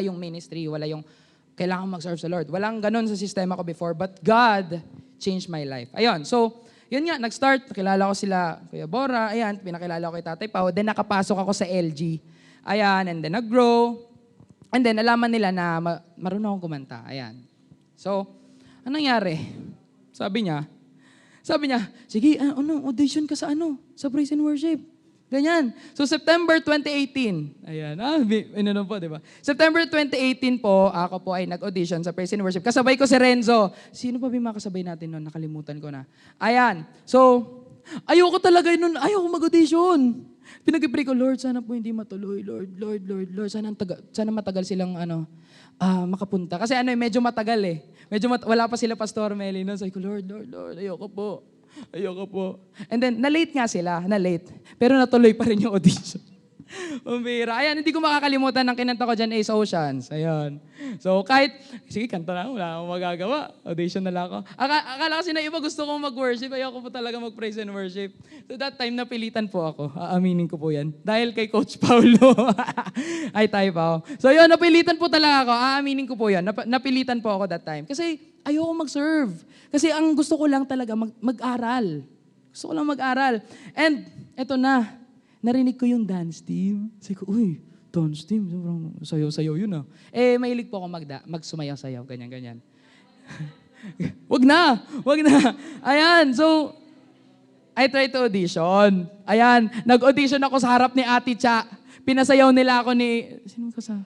yung ministry, wala yung kailangan mag-serve sa Lord. Walang ganun sa sistema ko before, but God changed my life. Ayun, so yun nga, nag-start, nakilala ko sila, Kuya Bora, ayan, pinakilala ko kay Tatay Pao, then nakapasok ako sa LG. Ayan, and then nag-grow, and then nalaman nila na marunong akong kumanta. Ayan. So, anong nangyari? Sabi niya, sige, audition ka sa Praise and Worship. Ganyan. So, September 2018. Ayan, po, di ba? September 2018 po, ako po ay nag-audition sa Praise and Worship. Kasabay ko si Renzo. Sino pa ba yung makasabay natin noon? Nakalimutan ko na. Ayan. So, ayoko talaga noon. Ayoko mag-audition. Pinag-pray ko, Lord, sana po hindi matuloy. Lord. Sana matagal silang makapunta. Kasi medyo matagal wala pa sila Pastor Melly noon. Sabi ko, Lord, ayoko po. And then, na-late nga sila, Pero natuloy pa rin yung audition. Umbira. Ayan, hindi ko makakalimutan ng kinanta ko dyan, Ace Oceans. Ayan. So, sige, kanta na, wala akong magagawa. Audition na lang ako. Akala kasi na iba gusto kong mag-worship, ayoko po talaga mag-praise and worship. So, that time, napilitan po ako. Aaminin ko po yan. Dahil kay Coach Paulo. Ay, tayo pa ako. So, yun, napilitan po talaga ako. Aaminin ko po yan. Napilitan po ako that time. Kasi, ayoko mag-serve. Kasi ang gusto ko lang talaga mag-aral. Gusto ko lang mag-aral. And, eto na. Narinig ko yung dance team. Sabi ko, dance team, sobrang sayaw-sayaw yun mahilig po ako magsumayaw-sayaw, ganyan. Wag na. Ayan, so, I tried to audition. Ayan, nag-audition ako sa harap ni Ate Cha. Pinasayaw nila ako sino ka sa?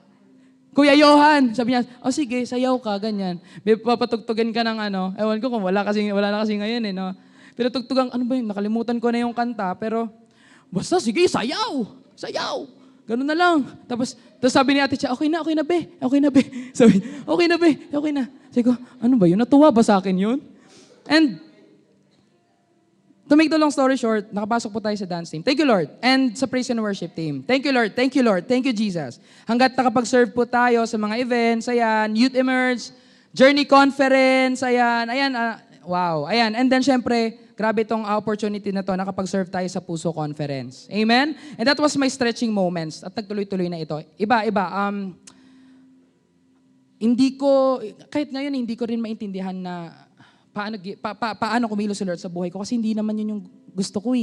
Kuya Johan. Sabi niya, sige, sayaw ka, ganyan. Papatugtugan ka ng ewan ko kung wala na kasi ngayon no. Pero tugtugan, ba yun, nakalimutan ko na yung kanta, pero, basta, sige, sayaw! Ganun na lang. Tapos sabi ni Ate Cha, okay na, be. Sabi, okay na. Sabi ko, ano ba yun? Natuwa ba sa akin yun? And, to make the long story short, nakapasok po tayo sa dance team. Thank you, Lord. And sa praise and worship team. Thank you, Lord. Thank you, Jesus. Hanggat nakapag-serve po tayo sa mga events, ayan, Youth Emerge, Journey Conference, ayan, wow. Ayan, and then syempre, grabe itong opportunity na to, nakapag-serve tayo sa Puso Conference. Amen? And that was my stretching moments. At nagtuloy-tuloy na ito. Iba. Kahit ngayon, hindi ko rin maintindihan na paano kumilos si Lord sa buhay ko kasi hindi naman yun yung gusto ko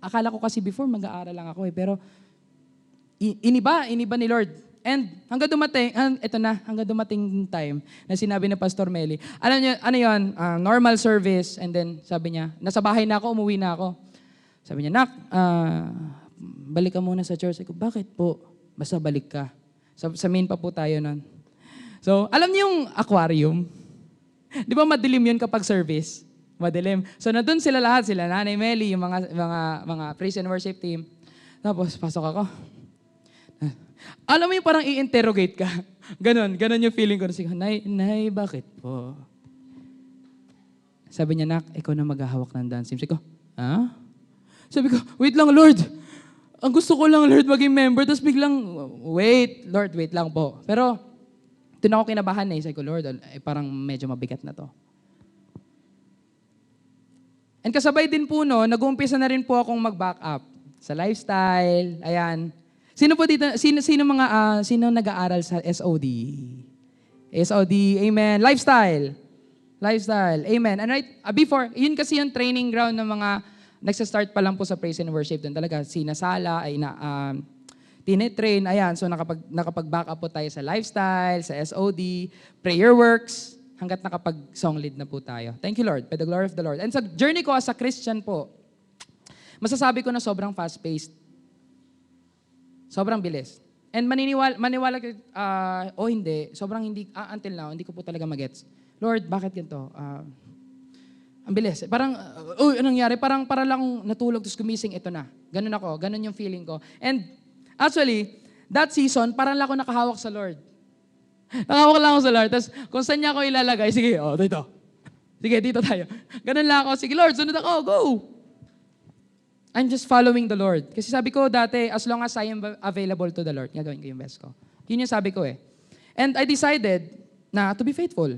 akala ko kasi before mag-aaral lang ako pero iniba ni Lord. And hanggang dumating time na sinabi ni Pastor Meli, alam niyo, ano yun, normal service, and then sabi niya, nasa bahay na ako, umuwi na ako. Sabi niya, Nak, balik ka muna sa church. Ako, bakit po? Basta balik ka. Sa main pa po tayo nun. So, alam niyo yung aquarium? Di ba madilim yun kapag service? Madilim. So, nandun sila lahat, sila Nanay Meli, yung mga praise and worship team. Tapos, pasok ako. Alam mo yung parang i-interrogate ka. Ganon yung feeling ko. Nay, bakit po? Sabi niya, Nak, ikaw na maghahawak ng dance team. Sabi ko, ha? Sabi ko, wait lang, Lord. Ang gusto ko lang, Lord, maging member. Tapos biglang, Lord, wait lang po. Pero, doon ako kinabahan eh. Sabi ko, Lord, parang medyo mabigat na to. And kasabay din po no, nag-uumpisa na rin po akong mag-back up sa lifestyle, ayan. Sino po dito, sino nag-aaral sa SOD? SOD, amen. Lifestyle, amen. And right, before, yun kasi yung training ground ng mga nagsa-start pa lang po sa praise and worship. Doon talaga, sinasala, ay tinetrain, ayan. So nakapag-back up po tayo sa lifestyle, sa SOD, prayer works, hanggat nakapag-song lead na po tayo. Thank you, Lord, by the glory of the Lord. And sa journey ko as a Christian po, masasabi ko na sobrang fast-paced. Sobrang bilis. And maniwala ka, hindi, sobrang hindi, until now, hindi ko po talaga magets. Lord, bakit ganito? Ang bilis. Parang, anong nangyari? Parang para lang natulog, tapos gumising, ito na. Ganun ako, ganun yung feeling ko. And actually, that season, parang lang ako nakahawak sa Lord. Nakahawak lang ako sa Lord. Tapos kung saan niya ako ilalagay, sige, dito. Sige, dito tayo. Ganun lang ako. Sige, Lord, sunod ako, go! I'm just following the Lord. Kasi sabi ko dati, as long as I am available to the Lord, gagawin ko yung best ko. Yun yung sabi ko eh. And I decided na to be faithful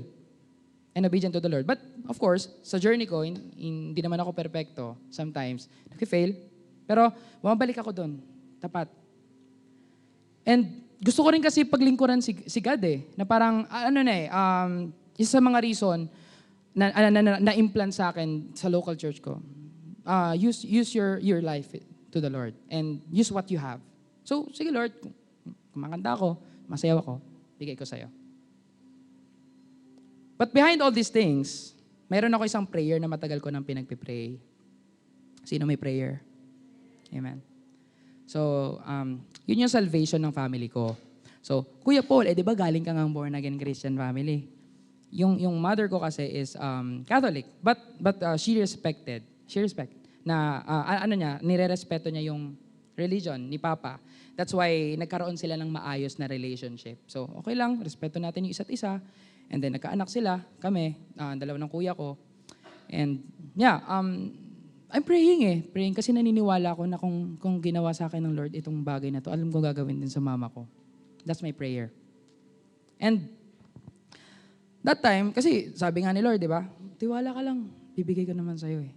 and obedient to the Lord. But of course, sa journey ko, hindi naman ako perfecto. Sometimes, nag-fail. Pero bumabalik ako doon. Tapat. And gusto ko rin kasi paglingkuran si God eh. Na parang, isa sa mga reason na-implant sa akin sa local church ko. Use your life to the Lord and use what you have. So, sige Lord, kumakanta ako, masayaw ako, bigay ko sa'yo. But behind all these things, mayroon ako isang prayer na matagal ko nang pinagpipray. Sino may prayer? Amen. So, yun yung salvation ng family ko. So, Kuya Paul, di ba galing ka ng born again Christian family? Yung mother ko kasi is Catholic, but she respect na nire-respeto niya yung religion ni Papa. That's why nagkaroon sila ng maayos na relationship. So, okay lang, respeto natin yung isa't isa. And then nagkaanak sila, kami, dalawa ng kuya ko. And yeah, I'm praying kasi naniniwala ako na kung ginawa sa akin ng Lord itong bagay na to, alam ko gagawin din sa mama ko. That's my prayer. And that time, kasi sabi nga ni Lord, di ba? Tiwala ka lang, bibigay ko naman sa'yo eh.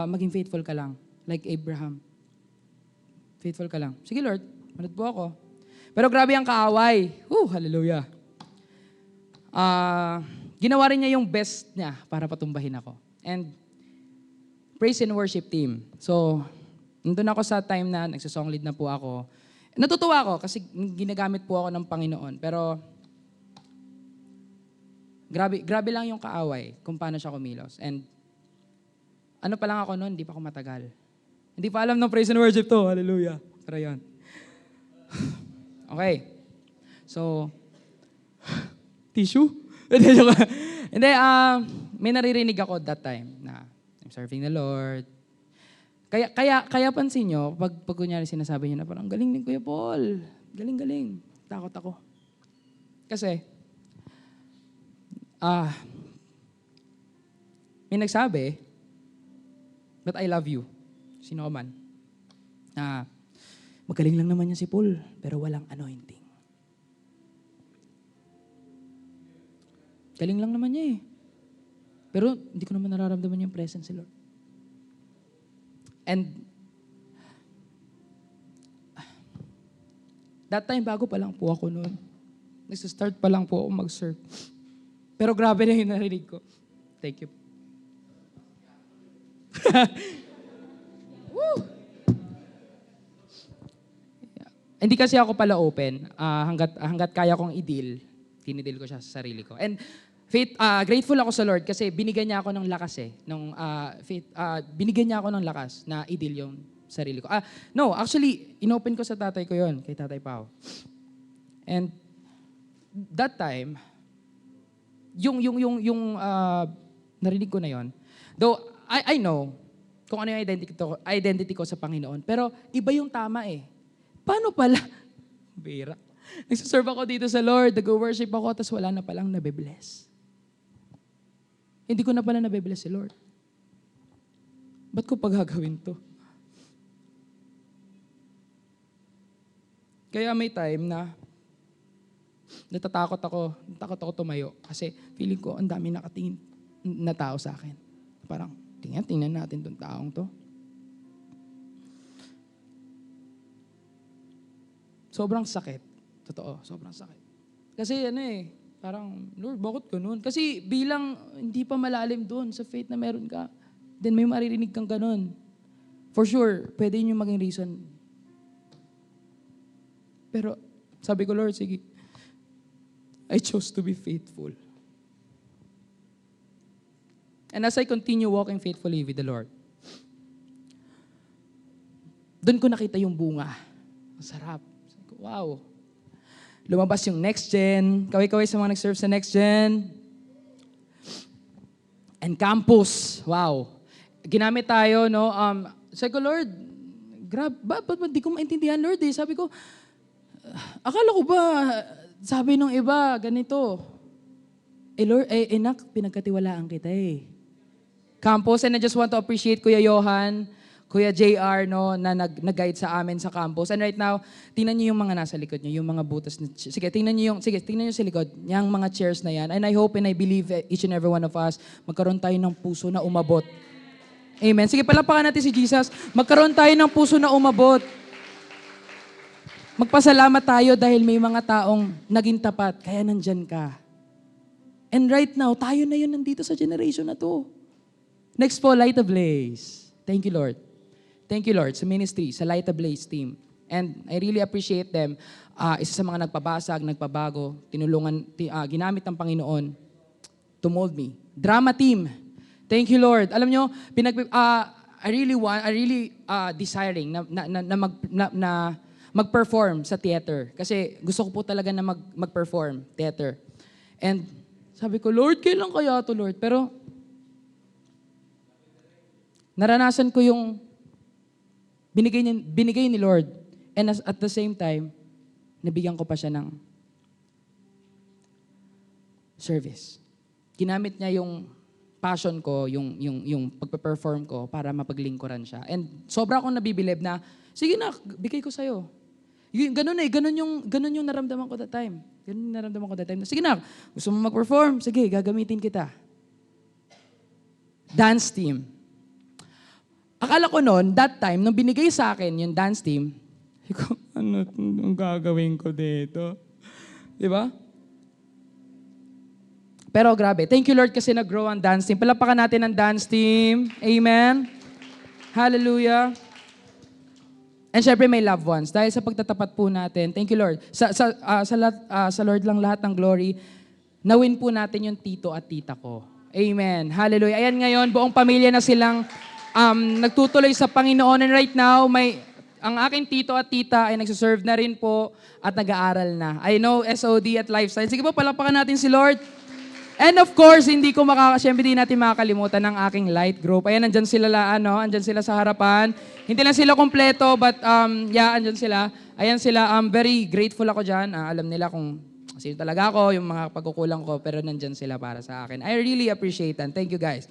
Maging faithful ka lang. Like Abraham. Faithful ka lang. Sige Lord, manod po ako. Pero grabe ang kaaway. Hallelujah. Ginawa rin niya yung best niya para patumbahin ako. And praise and worship team. So, nandun ako sa time na nagsasong lead na po ako. Natutuwa ako kasi ginagamit po ako ng Panginoon. Pero grabe lang yung kaaway kung paano siya kumilos. And ano pa lang ako noon, hindi pa ako matagal. Hindi pa alam ng praise and worship to. Hallelujah. Pero yun. Okay. So, tissue? Hindi, may naririnig ako that time na I'm serving the Lord. Kaya pansin nyo, pag kunyari sinasabi nyo na parang, galing ni Kuya Paul. Galing. Takot ako. Kasi, may nagsabi, but I love you. Sino ka man. Magaling lang naman yan si Paul, pero walang anointing. Galing lang naman niya eh. Pero hindi ko naman nararamdaman yung presence si Lord. And that time, bago pa lang po ako noon. Nagsa-start pa lang po ako mag-serve. Pero grabe na yung narinig ko. Thank you. Hindi kasi ako pala open. Hanggat kaya kong i-deal, tinidil ko siya sa sarili ko. And grateful ako sa Lord kasi binigyan niya ako ng lakas eh. Binigyan niya ako ng lakas na i-deal yung sarili ko. No, actually, inopen ko sa tatay ko yon, kay Tatay Pao. And that time, yung narinig ko na yon. Though I know kung ano yung identity ko sa Panginoon, pero iba yung tama eh. Paano pala? Bira. Nagsiserve ako dito sa Lord, nag-worship ako, tapos wala na palang nabe-bless. Hindi ko na pala nabe-bless si Lord. Ba't ko pagagawin to? Kaya may time na natatakot ako tumayo kasi feeling ko ang dami nakatingin na tao sa akin. Parang, tingnan natin tong taong to. Sobrang sakit. Totoo, sobrang sakit. Kasi parang, Lord, bakit ganun? Kasi bilang hindi pa malalim doon sa faith na meron ka, then may maririnig kang ganun. For sure, pwede yun yung maging reason. Pero sabi ko, Lord, sige, I chose to be faithful. And as I continue walking faithfully with the Lord, doon ko nakita yung bunga. Ang sarap. Wow. Lumabas yung next gen. Kaway-kaway sa mga nag-serve sa next gen. And campus. Wow. Ginamit tayo, no? Sabi ko, Lord, ba't di ko maintindihan, Lord? Eh? Sabi ko, akala ko ba, sabi nung iba, ganito. Lord, enak, pinagkatiwalaan kita eh. Campus, and I just want to appreciate Kuya Johan, Kuya JR, no, na nag-guide sa amin sa campus. And right now, tingnan niyo yung mga nasa likod niyo, yung mga butas. Tingnan niyo sa likod, yung mga chairs na yan. And I hope and I believe each and every one of us, magkaroon tayo ng puso na umabot. Amen. Sige, palapakan natin si Jesus. Magkaroon tayo ng puso na umabot. Magpasalamat tayo dahil may mga taong naging tapat, kaya nandyan ka. And right now, tayo na yun nandito sa generation na to. Next po, Light Ablaze. Thank you, Lord. Thank you, Lord, sa ministry, sa Light Ablaze team. And I really appreciate them. Isa sa mga nagpabasag, nagpabago, ginamit ng Panginoon to mold me. Drama team. Thank you, Lord. Alam nyo, I really desiring na mag-perform sa theater. Kasi gusto ko po talaga na mag-perform theater. And sabi ko, Lord, kailan kaya to, Lord? Pero naranasan ko yung binigay ni Lord. And at the same time, nabigyan ko pa siya ng service. Ginamit niya yung passion ko, yung pagpe-perform ko para mapaglingkuran siya. And sobra akong nabibilib na, sige na, bigay ko sa'yo. Ganun yung naramdaman ko that time. Ganun yung naramdaman ko that time. Sige na, gusto mo mag-perform? Sige, gagamitin kita. Dance team. Akala ko noon, that time, nung binigay sa akin yung dance team, ano ang gagawin ko dito? Di ba? Pero grabe, thank you Lord kasi nag-grow ang dance team. Palapakan natin ang dance team. Amen. Hallelujah. And syempre may loved ones. Dahil sa pagtatapat po natin, thank you Lord. Sa Lord lang lahat ng glory, nawin po natin yung tito at tita ko. Amen. Hallelujah. Ayan ngayon, buong pamilya na silang nagtutuloy sa Panginoon. And right now, ang aking tito at tita ay nagsiserve na rin po at nag-aaral na. I know SOD at Lifestyle. Sige po, palapakan natin si Lord. And of course, siyempre hindi natin makakalimutan ng aking light group. Ayan, andyan sila sa harapan. Hindi lang sila kompleto, but andyan sila. Ayan sila, very grateful ako dyan. Alam nila kung sino talaga ako, yung mga pagkukulang ko, pero nandyan sila para sa akin. I really appreciate that. Thank you guys.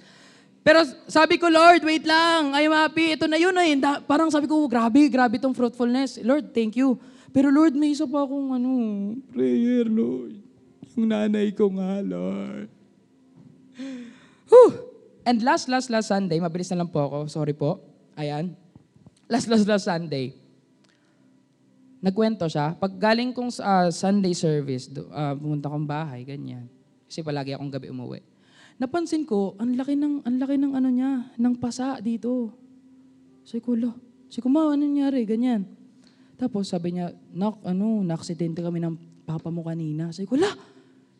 Pero sabi ko, Lord, wait lang, I'm happy. Ito na yun eh. Parang sabi ko, grabe tong fruitfulness. Lord, thank you. Pero Lord, may isa pa akong prayer, Lord. Yung nanay ko nga, Lord. Whew. And last Sunday, mabilis na lang po ako, sorry po. Ayan. Last Sunday, nagkwento siya. Pag galing kong Sunday service, pumunta akong bahay, ganyan. Kasi palagi akong gabi umuwi. napansin ko, ang laki ng ano niya, ng pasa dito. Sabi ko, Ma, ano nangyari? Ganyan. Tapos sabi niya, na-aksidente kami ng papa mo kanina. Sabi ko,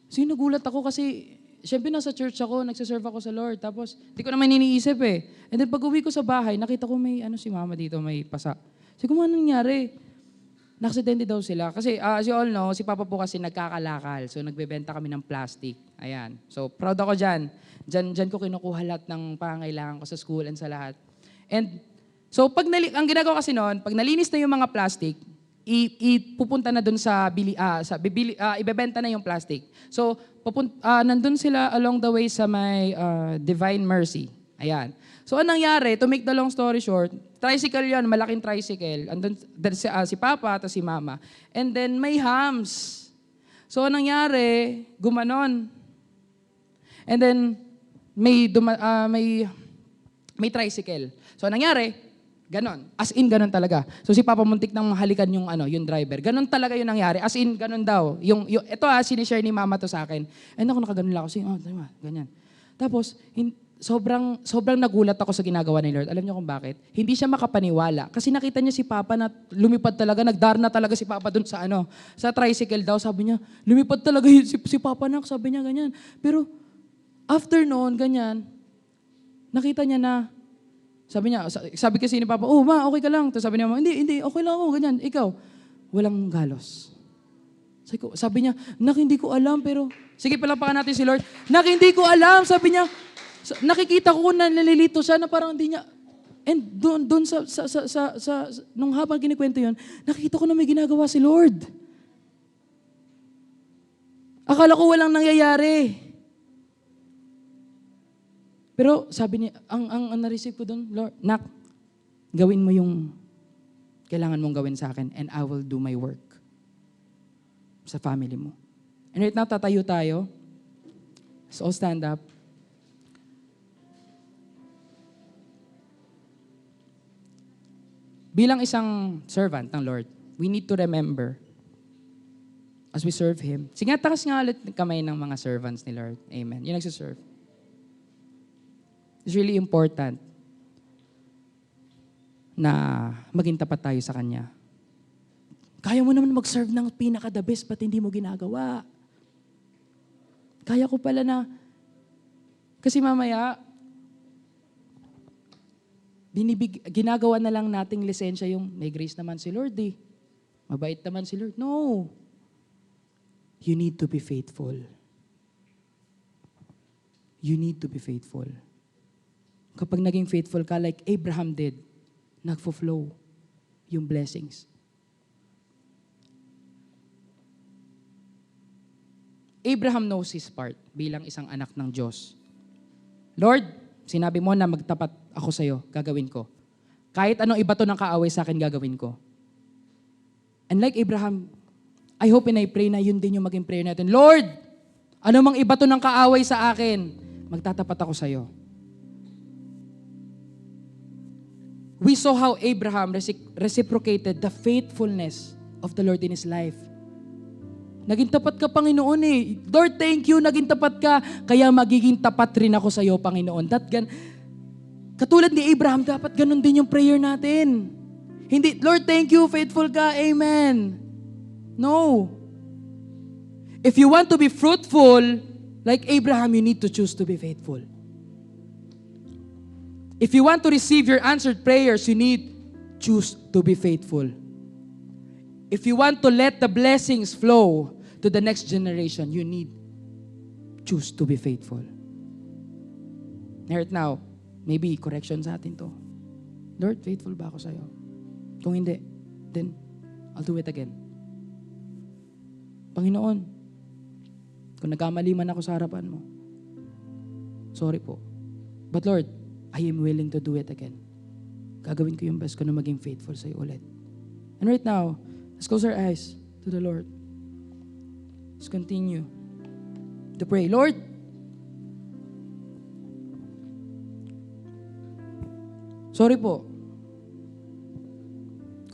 Sige, nagulat ako kasi, syempre nasa church ako, nagsiserve ako sa Lord. Tapos, di ko naman iniisip eh. And then pag uwi ko sa bahay, nakita ko may, si mama dito, may pasa. Sabi ko, ano nangyari? Na-aksidente daw sila. Kasi, as you all know, si papa po kasi nagkakalakal. So, nagbebenta kami ng plastic. Ayan. So, proud ako dyan. Dyan ko kinukuha lahat ng pangangailangan ko sa school and sa lahat. And, so, ang ginagawa kasi noon, pag nalinis na yung mga plastic, ipupunta na dun ibebenta na yung plastic. So, nandun sila along the way sa may Divine Mercy. Ayan. So, anong nangyari, to make the long story short, tricycle yon, malaking tricycle. Andun si Papa at si Mama. And then, may hams. So, anong nangyari, gumanon. And then, may tricycle. So, anong nangyari, ganon. As in, ganon talaga. So, si Papa muntik nang mahalikan yung driver. Ganon talaga yung nangyari. As in, ganon daw. Ito sinishare ni Mama to sa akin. And ako nakaganon lang ako. Diba? Ganyan. Tapos, sobrang nagulat ako sa ginagawa ni Lord. Alam niyo kung bakit? Hindi siya makapaniwala. Kasi nakita niya si Papa na lumipad talaga, nagdarna talaga si Papa dun sa tricycle daw. Sabi niya, lumipad talaga si Papa na, sabi niya ganyan. Pero after noon, ganyan, nakita niya na, sabi kasi ni Papa, Ma, okay ka lang. Tapos sabi niya, hindi, okay lang ako, ganyan. Ikaw, walang galos. Sabi niya, hindi ko alam, pero, sige, palapakan natin si Lord. Hindi ko alam, sabi niya, nakikita ko na nalilito siya na parang hindi niya, and doon nung habang kinikwento yun, nakikita ko na may ginagawa si Lord. Akala ko walang nangyayari. Pero sabi niya, ang na-receive ko doon, Lord, Nak, gawin mo yung kailangan mong gawin sa akin and I will do my work sa family mo. And right now, tatayo tayo. Let's all stand up. Bilang isang servant ng Lord, we need to remember as we serve Him. Sige nga, takas nga ulit kamay ng mga servants ni Lord. Amen. Yung nagsiserve. It's really important na maging tapat tayo sa Kanya. Kaya mo naman mag-serve ng pinaka-the best, ba't hindi mo ginagawa? Kaya ko pala na, kasi mamaya, ginagawa na lang nating lisensya yung may grace naman si Lord eh. Mabait naman si Lord. No. You need to be faithful. You need to be faithful. Kapag naging faithful ka like Abraham did, nagfo-flow yung blessings. Abraham knows his part bilang isang anak ng Diyos. Lord, sinabi mo na magtapat ako sa'yo, gagawin ko. Kahit anong ibato ng kaaway sa akin, gagawin ko. And like Abraham, I hope and I pray na yun din yung maging prayer natin. Lord, ano mang ibato ng kaaway sa akin, magtatapat ako sa'yo. We saw how Abraham reciprocated the faithfulness of the Lord in his life. Naging tapat ka, Panginoon eh. Lord, thank you, naging tapat ka, kaya magiging tapat rin ako sa iyo, Panginoon. Katulad ni Abraham, dapat ganun din yung prayer natin. Hindi, Lord, thank you, faithful ka, amen. No. If you want to be fruitful, like Abraham, you need to choose to be faithful. If you want to receive your answered prayers, you need choose to be faithful. If you want to let the blessings flow to the next generation, you need choose to be faithful. Right now, maybe correction sa atin to. Lord, faithful ba ako sa'yo? Kung hindi, then I'll do it again. Panginoon, kung nagkamali man ako sa harapan mo, sorry po. But Lord, I am willing to do it again. Gagawin ko yung best ko na maging faithful sa'yo ulit. And right now, let's close our eyes to the Lord. Let's continue to pray. Lord, sorry po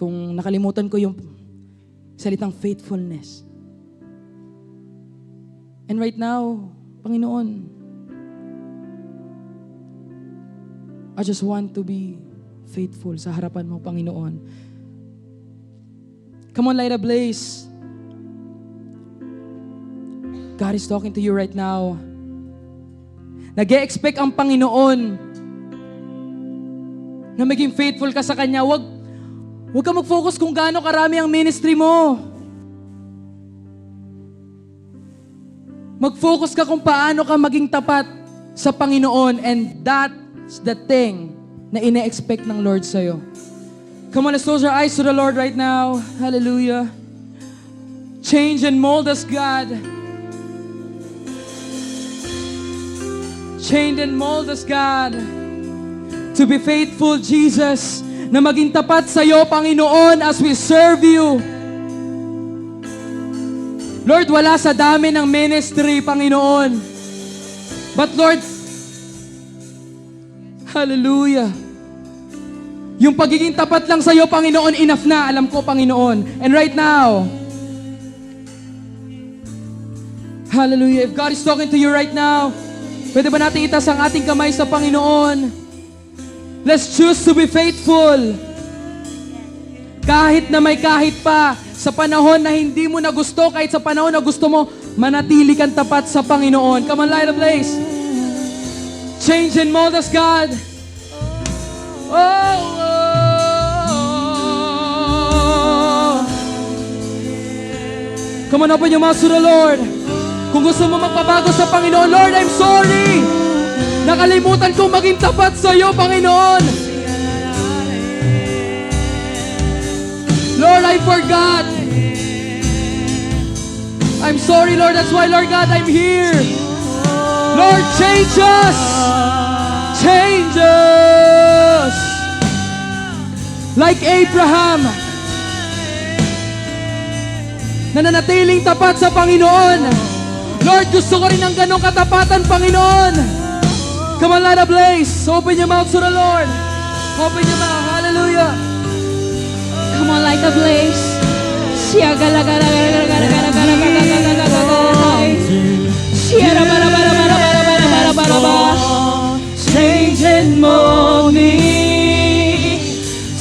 kung nakalimutan ko yung salitang faithfulness. And right now, Panginoon, I just want to be faithful sa harapan mo, Panginoon. Come on, light a blaze. God is talking to you right now. Nag-e-expect ang Panginoon na maging faithful ka sa Kanya. Huwag ka mag-focus kung gaano karami ang ministry mo. Mag-focus ka kung paano ka maging tapat sa Panginoon, and that's the thing na ine-expect ng Lord sa'yo. Come on, let's close our eyes to the Lord right now. Hallelujah. Change and mold us, God. Change and mold us, God. To be faithful, Jesus. Na maging tapat sa'yo, Panginoon, as we serve you. Lord, wala sa dami ng ministry, Panginoon. But Lord, hallelujah. Yung pagiging tapat lang sa'yo, Panginoon, enough na. Alam ko, Panginoon. And right now, hallelujah. If God is talking to you right now, pwede ba natin itaas ang ating kamay sa Panginoon? Let's choose to be faithful. Kahit na may kahit pa, sa panahon na hindi mo na gusto, kahit sa panahon na gusto mo, manatili kang tapat sa Panginoon. Come on, light a blaze. Change and mold us, God. Oh. Come on, open your mouth to the Lord. Kung gusto mo magpabago sa Panginoon, Lord, I'm sorry. Nakalimutan kong maging tapat sa iyo, Panginoon. Lord, I forgot. I'm sorry, Lord. That's why, Lord God, I'm here. Lord, change us. Change us. Like Abraham, nananatiling tapat sa Panginoon. Lord, gusto ko rin ng ganong katapatan, Panginoon. Come on, light a blaze. Open your mouth to the Lord. Open your mouth. Hallelujah. Come on, light a blaze. Siya gala gala gala gala gala gala gala gala gala gala. Siya ra bara bara bara bara bara bara bara bara. Change and mold me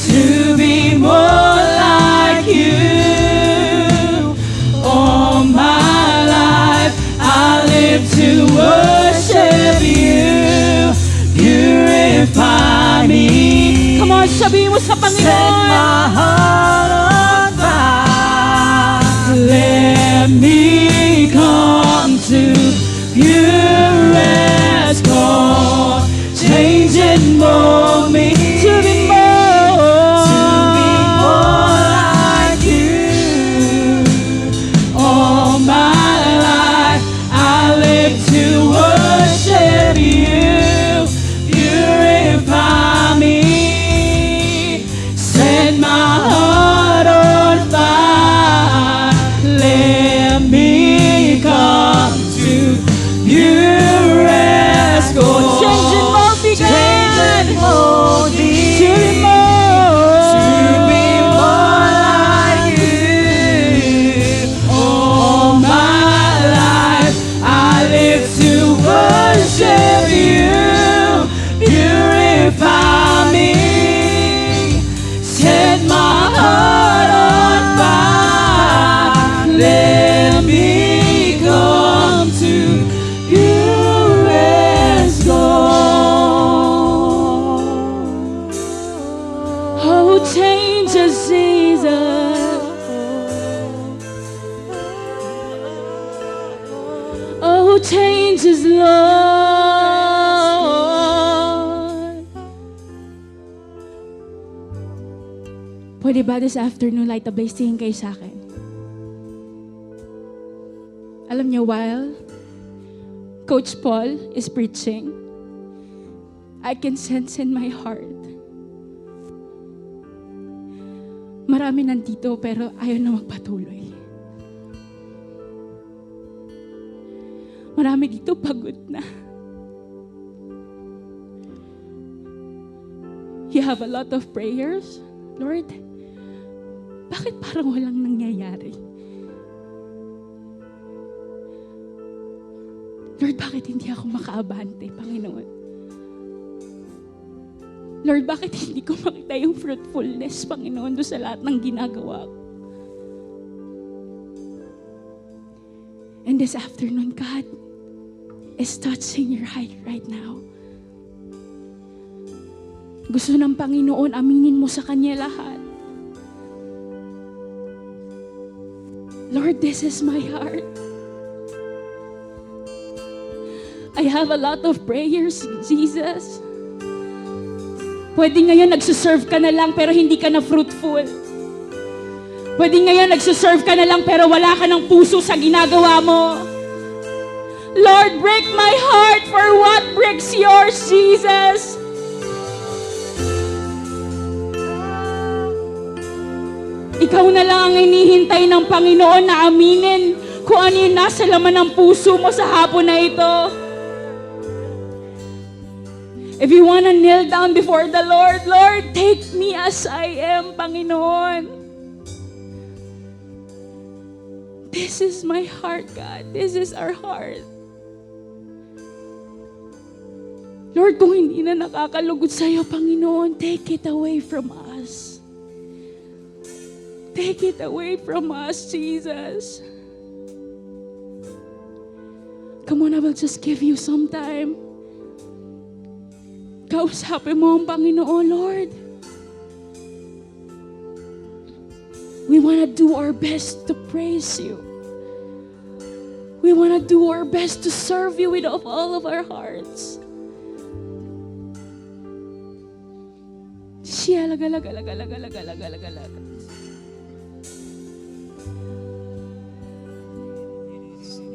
to be more like you. All my life I live to worship you. Purify me. Come on, sabihin mo sa Set Panginoon. my heart on fire. Let me come to purest gold. Change and mold me To be more. like you. All my life I live to worship you. Purify me. Set my heart on fire. Let me come to purest gold. Change and mold me, God. Change and mold me. To be more. To be more like you. All my life I live to worship you. Purify me. Set my heart on fire. Let me come to purest gold. Oh, change us, Jesus. Oh, change us, Lord. Pwede ba this afternoon, light a blaze, tingin kayo sa akin? Alam niyo, while Coach Paul is preaching, I can sense in my heart, marami nandito pero ayaw na magpatuloy. Marami dito pagod na. You have a lot of prayers. Lord, bakit parang walang nangyayari? Lord, bakit hindi ako makaabante, Panginoon? Lord, bakit hindi ko makita yung fruitfulness, Panginoon, doon sa lahat ng ginagawa ko? And this afternoon, God is touching your heart right now. Gusto ng Panginoon, aminin mo sa Kanya lahat. Lord, this is my heart. I have a lot of prayers, Jesus. Pwede ngayon nagsuserve ka na lang pero hindi ka na fruitful. Pwede ngayon nagsuserve ka na lang pero wala ka ng puso sa ginagawa mo. Lord, break my heart for what breaks yours, Jesus. Ikaw na lang ang inihintay ng Panginoon na aminin kung ano yung nasa laman ng puso mo sa hapon na ito. If you want to kneel down before the Lord, Lord, take me as I am, Panginoon. This is my heart, God. This is our heart. Lord, kung hindi na nakakalugod sa'yo, Panginoon, take it away from us. Take it away from us, Jesus. Come on, I will just give you some time. Kausapin mo ang Panginoon, Lord. We want to do our best to praise you. We want to do our best to serve you with all of our hearts.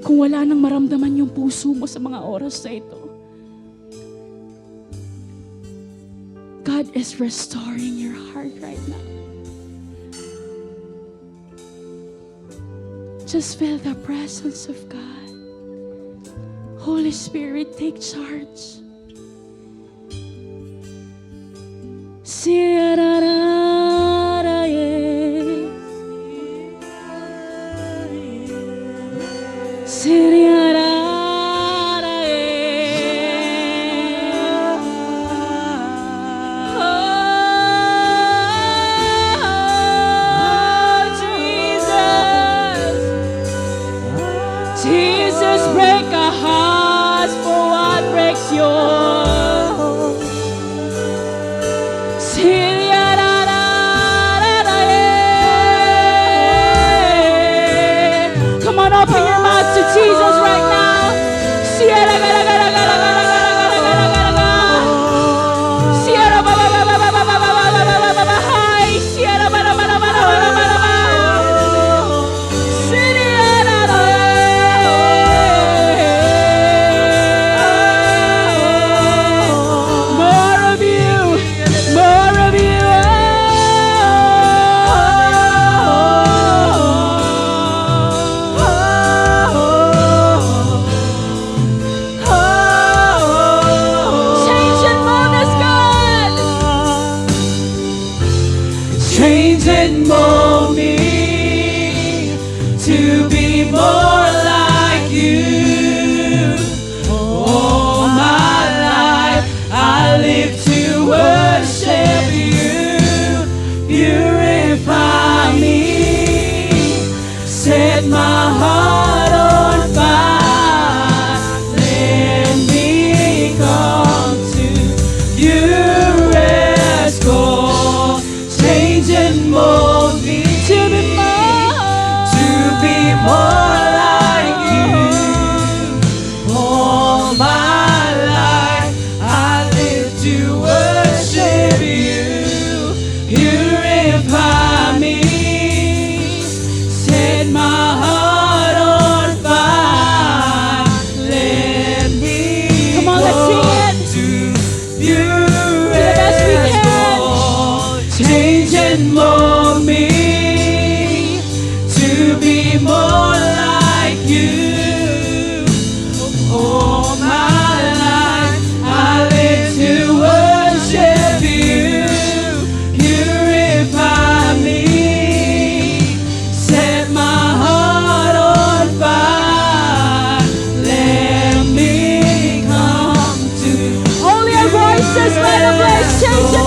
Kung wala nang maramdaman yung puso mo sa mga oras na ito, God is restoring your heart right now. Just feel the presence of God. Holy Spirit, take charge. Jesus, break our hearts for what breaks yours. Come on, open your mouth to Jesus right now. Change and mold me to be more like you. All my life I live to worship you. Purify me, set my heart on fire. Let me come to you, restore. Change and mold me to be more like you. All my life I live to worship you. Purify me, set my heart on fire. Let me come on, let's sing it to you. Change and mold me to be more like you. All my life I live to worship you. Purify me, set my heart on fire. Let me come to only our voices, let us change it.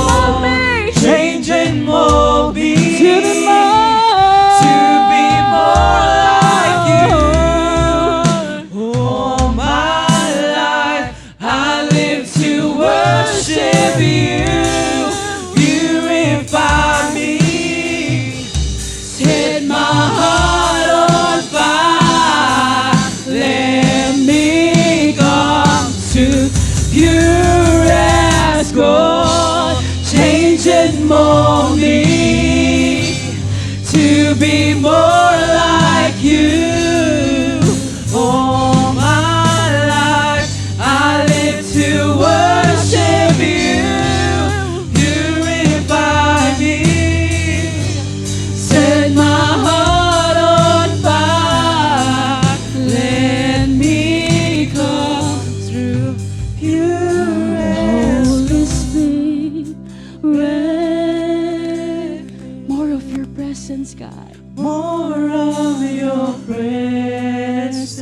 to be more like you. All my life I live to worship you. Purify me, set my heart on fire. Let me come through pure as Holy Spirit, more of your presence, God. more of your presence.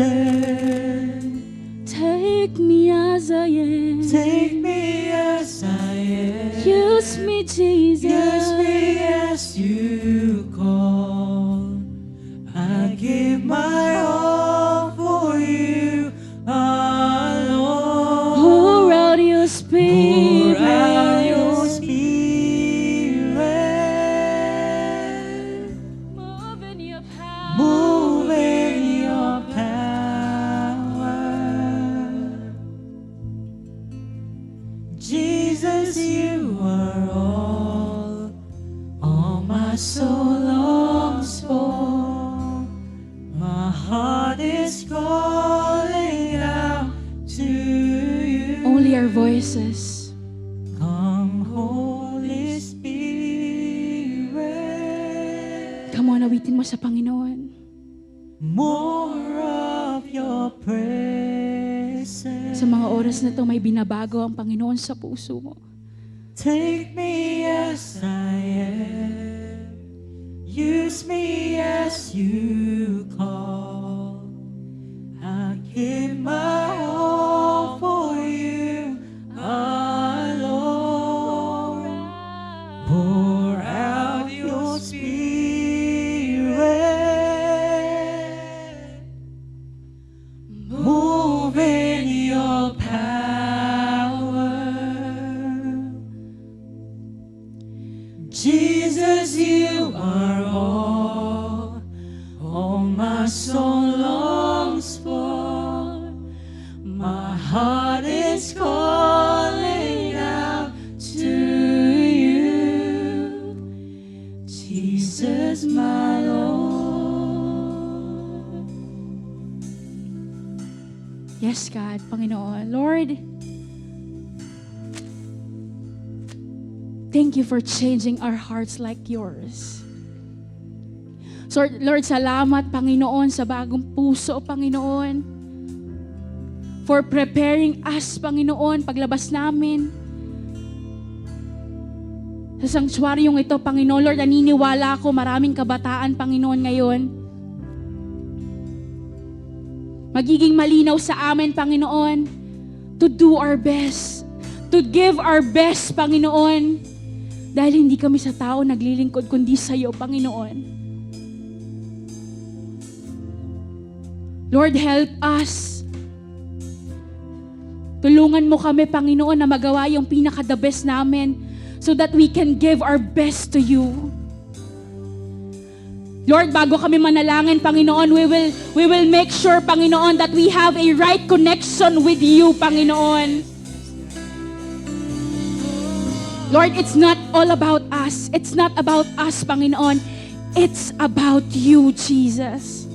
Take me as I am. Take me as I am. Use me, Jesus. Use me as you call. I give my all for you alone. Pour out your Spirit. Pour out your spirit. Move in your power. Move in your power. Jesus, you are all my soul longs for. My heart is calling out to you. Only our voices. Come, Holy Spirit. Come on, awitin mo sa Panginoon. More of your presence. Sa mga oras na to, may binabago ang Panginoon sa puso mo. Take me as I am. Use me as you call. I give my all for you alone. Pour out your spirit. Move in your power. Jesus, you are all my soul longs for. My heart is calling out to you, Jesus, my Lord. Yes, God, Panginoon. Lord, thank you for changing our hearts like yours. So, Lord, salamat, Panginoon, sa bagong puso, Panginoon. For preparing us, Panginoon, paglabas namin sa sanctuaryong ito, Panginoon. Lord, naniniwala ako maraming kabataan, Panginoon, ngayon. Magiging malinaw sa amin, Panginoon, to do our best, to give our best, Panginoon. Dahil hindi kami sa tao naglilingkod, kundi sa iyo, Panginoon. Lord, help us. Tulungan mo kami, Panginoon, na magawa yung pinaka-the best namin so that we can give our best to you. Lord, bago kami manalangin, Panginoon, we will make sure, Panginoon, that we have a right connection with you, Panginoon. Lord, it's not all about us. It's not about us, Panginoon. It's about you, Jesus.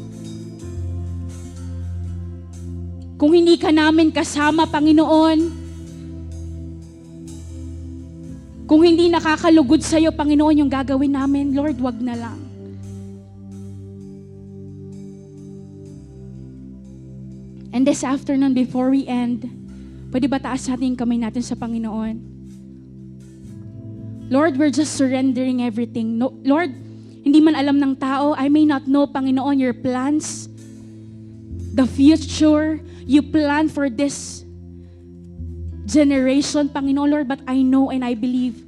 Kung hindi ka namin kasama, Panginoon, kung hindi nakakalugod sa'yo, Panginoon, yung gagawin namin, Lord, wag na lang. And this afternoon, before we end, pwede ba taas natin yung kamay natin sa Panginoon? Lord, we're just surrendering everything. No, Lord, hindi man alam ng tao, I may not know, Panginoon, your plans, the future you plan for this generation, Panginoon, Lord, but I know and I believe.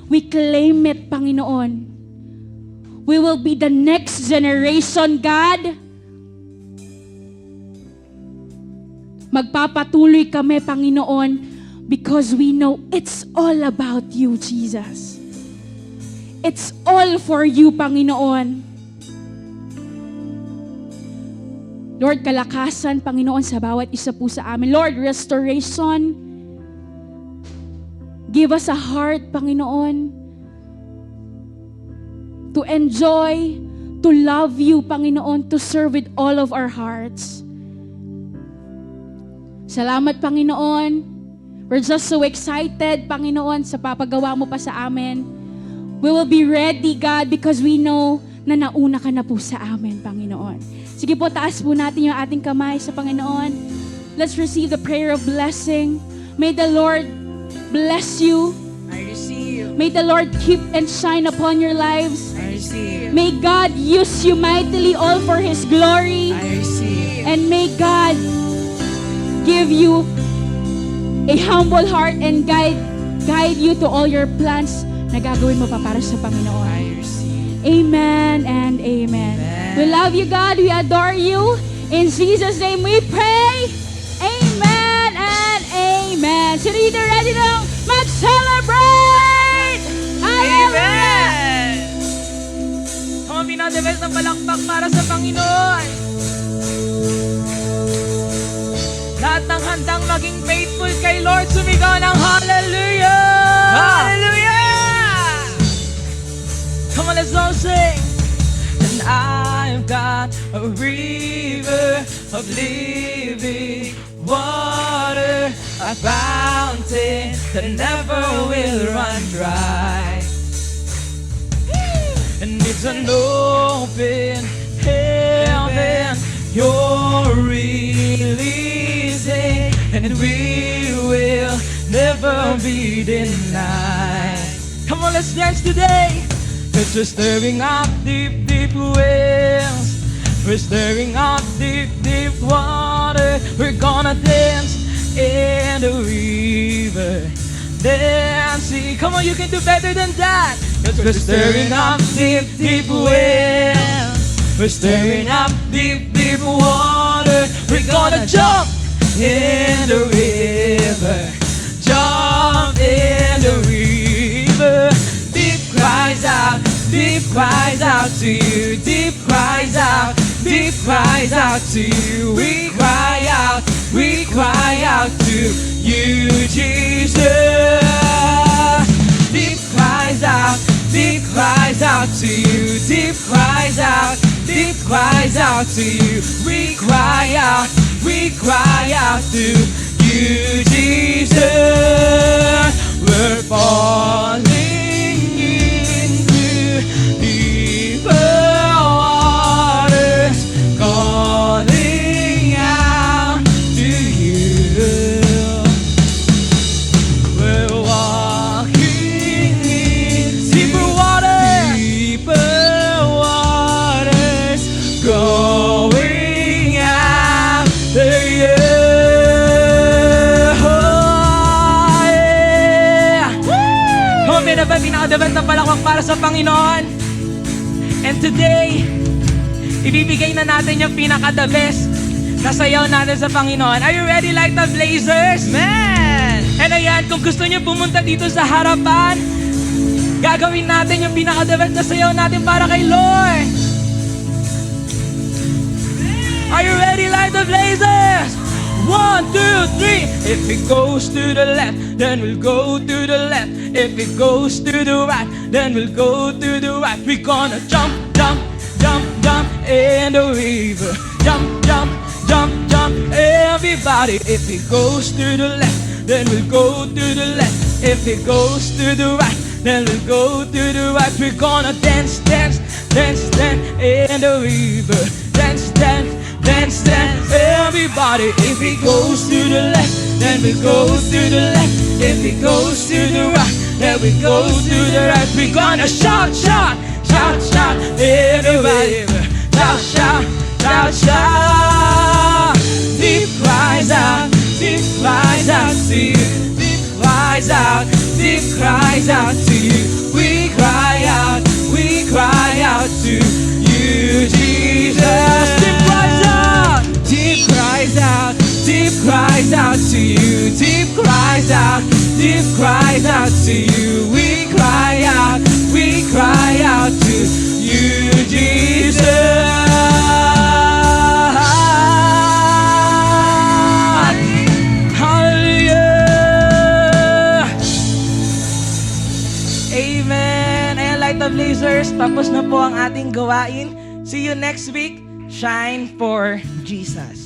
We claim it, Panginoon. We will be the next generation, God. Magpapatuloy kami, Panginoon, because we know it's all about you, Jesus. It's all for you, Panginoon. Lord, kalakasan, Panginoon, sa bawat isa po sa amin. Lord, restoration. Give us a heart, Panginoon, to enjoy, to to love you, Panginoon, to serve with all of our hearts. Salamat, Panginoon. We're just so excited, Panginoon, sa papagawa mo pa sa amin. We will be ready, God, because we know na nauna ka na po sa amin, Panginoon. Sige po, taas po natin yung ating kamay sa Panginoon. Let's receive the prayer of blessing. May the Lord bless you. I receive. May the Lord keep and shine upon your lives. I receive. May God use you mightily all for His glory. I receive. And may God give you a humble heart and guide you to all your plans na gagawin mo pa para sa Panginoon. I receive. Amen and amen. Amen. We love you, God. We adore you. In Jesus' name we pray. Amen and amen. Sino dito ready na mag-celebrate? Hallelujah! Amen! Come on, pinaka-the-best ng palakpak para sa Panginoon. Lahat ng handang maging faithful kay Lord, sumigaw ng hallelujah! Hallelujah! Come on, let's all sing. And I've got a river of living water, a fountain that never will run dry. And it's an open heaven you're releasing, and we will never be denied. Come on, let's dance today. 'Cause we're stirring up deep, deep wells. We're stirring up deep, deep water. We're gonna dance in the river. Dancing. Come on, you can do better than that. 'Cause we're stirring up deep, deep wells. We're stirring up deep, deep water. We're gonna jump in the river. Jump in the river. Deep cries out to you. Deep cries out to you. We cry out to you, Jesus. Deep cries out to you. Deep cries out to you. We cry out to you, Jesus. We're falling into deeper waters, calling out to you. We're walking in deeper waters, going after you. Pinaka-the-best na palakpak para sa Panginoon. And today, ibibigay na natin yung pinaka-the best na sayaw natin sa Panginoon. Are you ready like the Blazers? Man! And ayan, kung gusto nyo pumunta dito sa harapan, gagawin natin yung pinaka-the best na sayaw natin para kay Lord. Are you ready like the Blazers? 1, 2, 3. If it goes to the left, then we'll go to the left. If it goes to the right, then we'll go to the right. We're gonna jump, jump, jump, jump in the river. Jump, jump, jump, jump, everybody. If it goes to the left, then we'll go to the left. If it goes to the right, then we'll go to the right. We're gonna dance, dance, dance, dance in the river. Dance, dance, dance, dance, everybody. If it goes to the left, then we go to the left. If it goes to the right, then we go to the right. We're gonna shout, shout, shout, shout, everybody. Shout, shout, shout, shout. Deep cries out to you. Deep cries out to you. We cry out to you, Jesus. Deep cries out to you. Deep cries out to you. We cry out to you, Jesus. Hallelujah. Amen. Ayan, Light of Blazers, tapos na po ang ating gawain. See you next week. Shine for Jesus.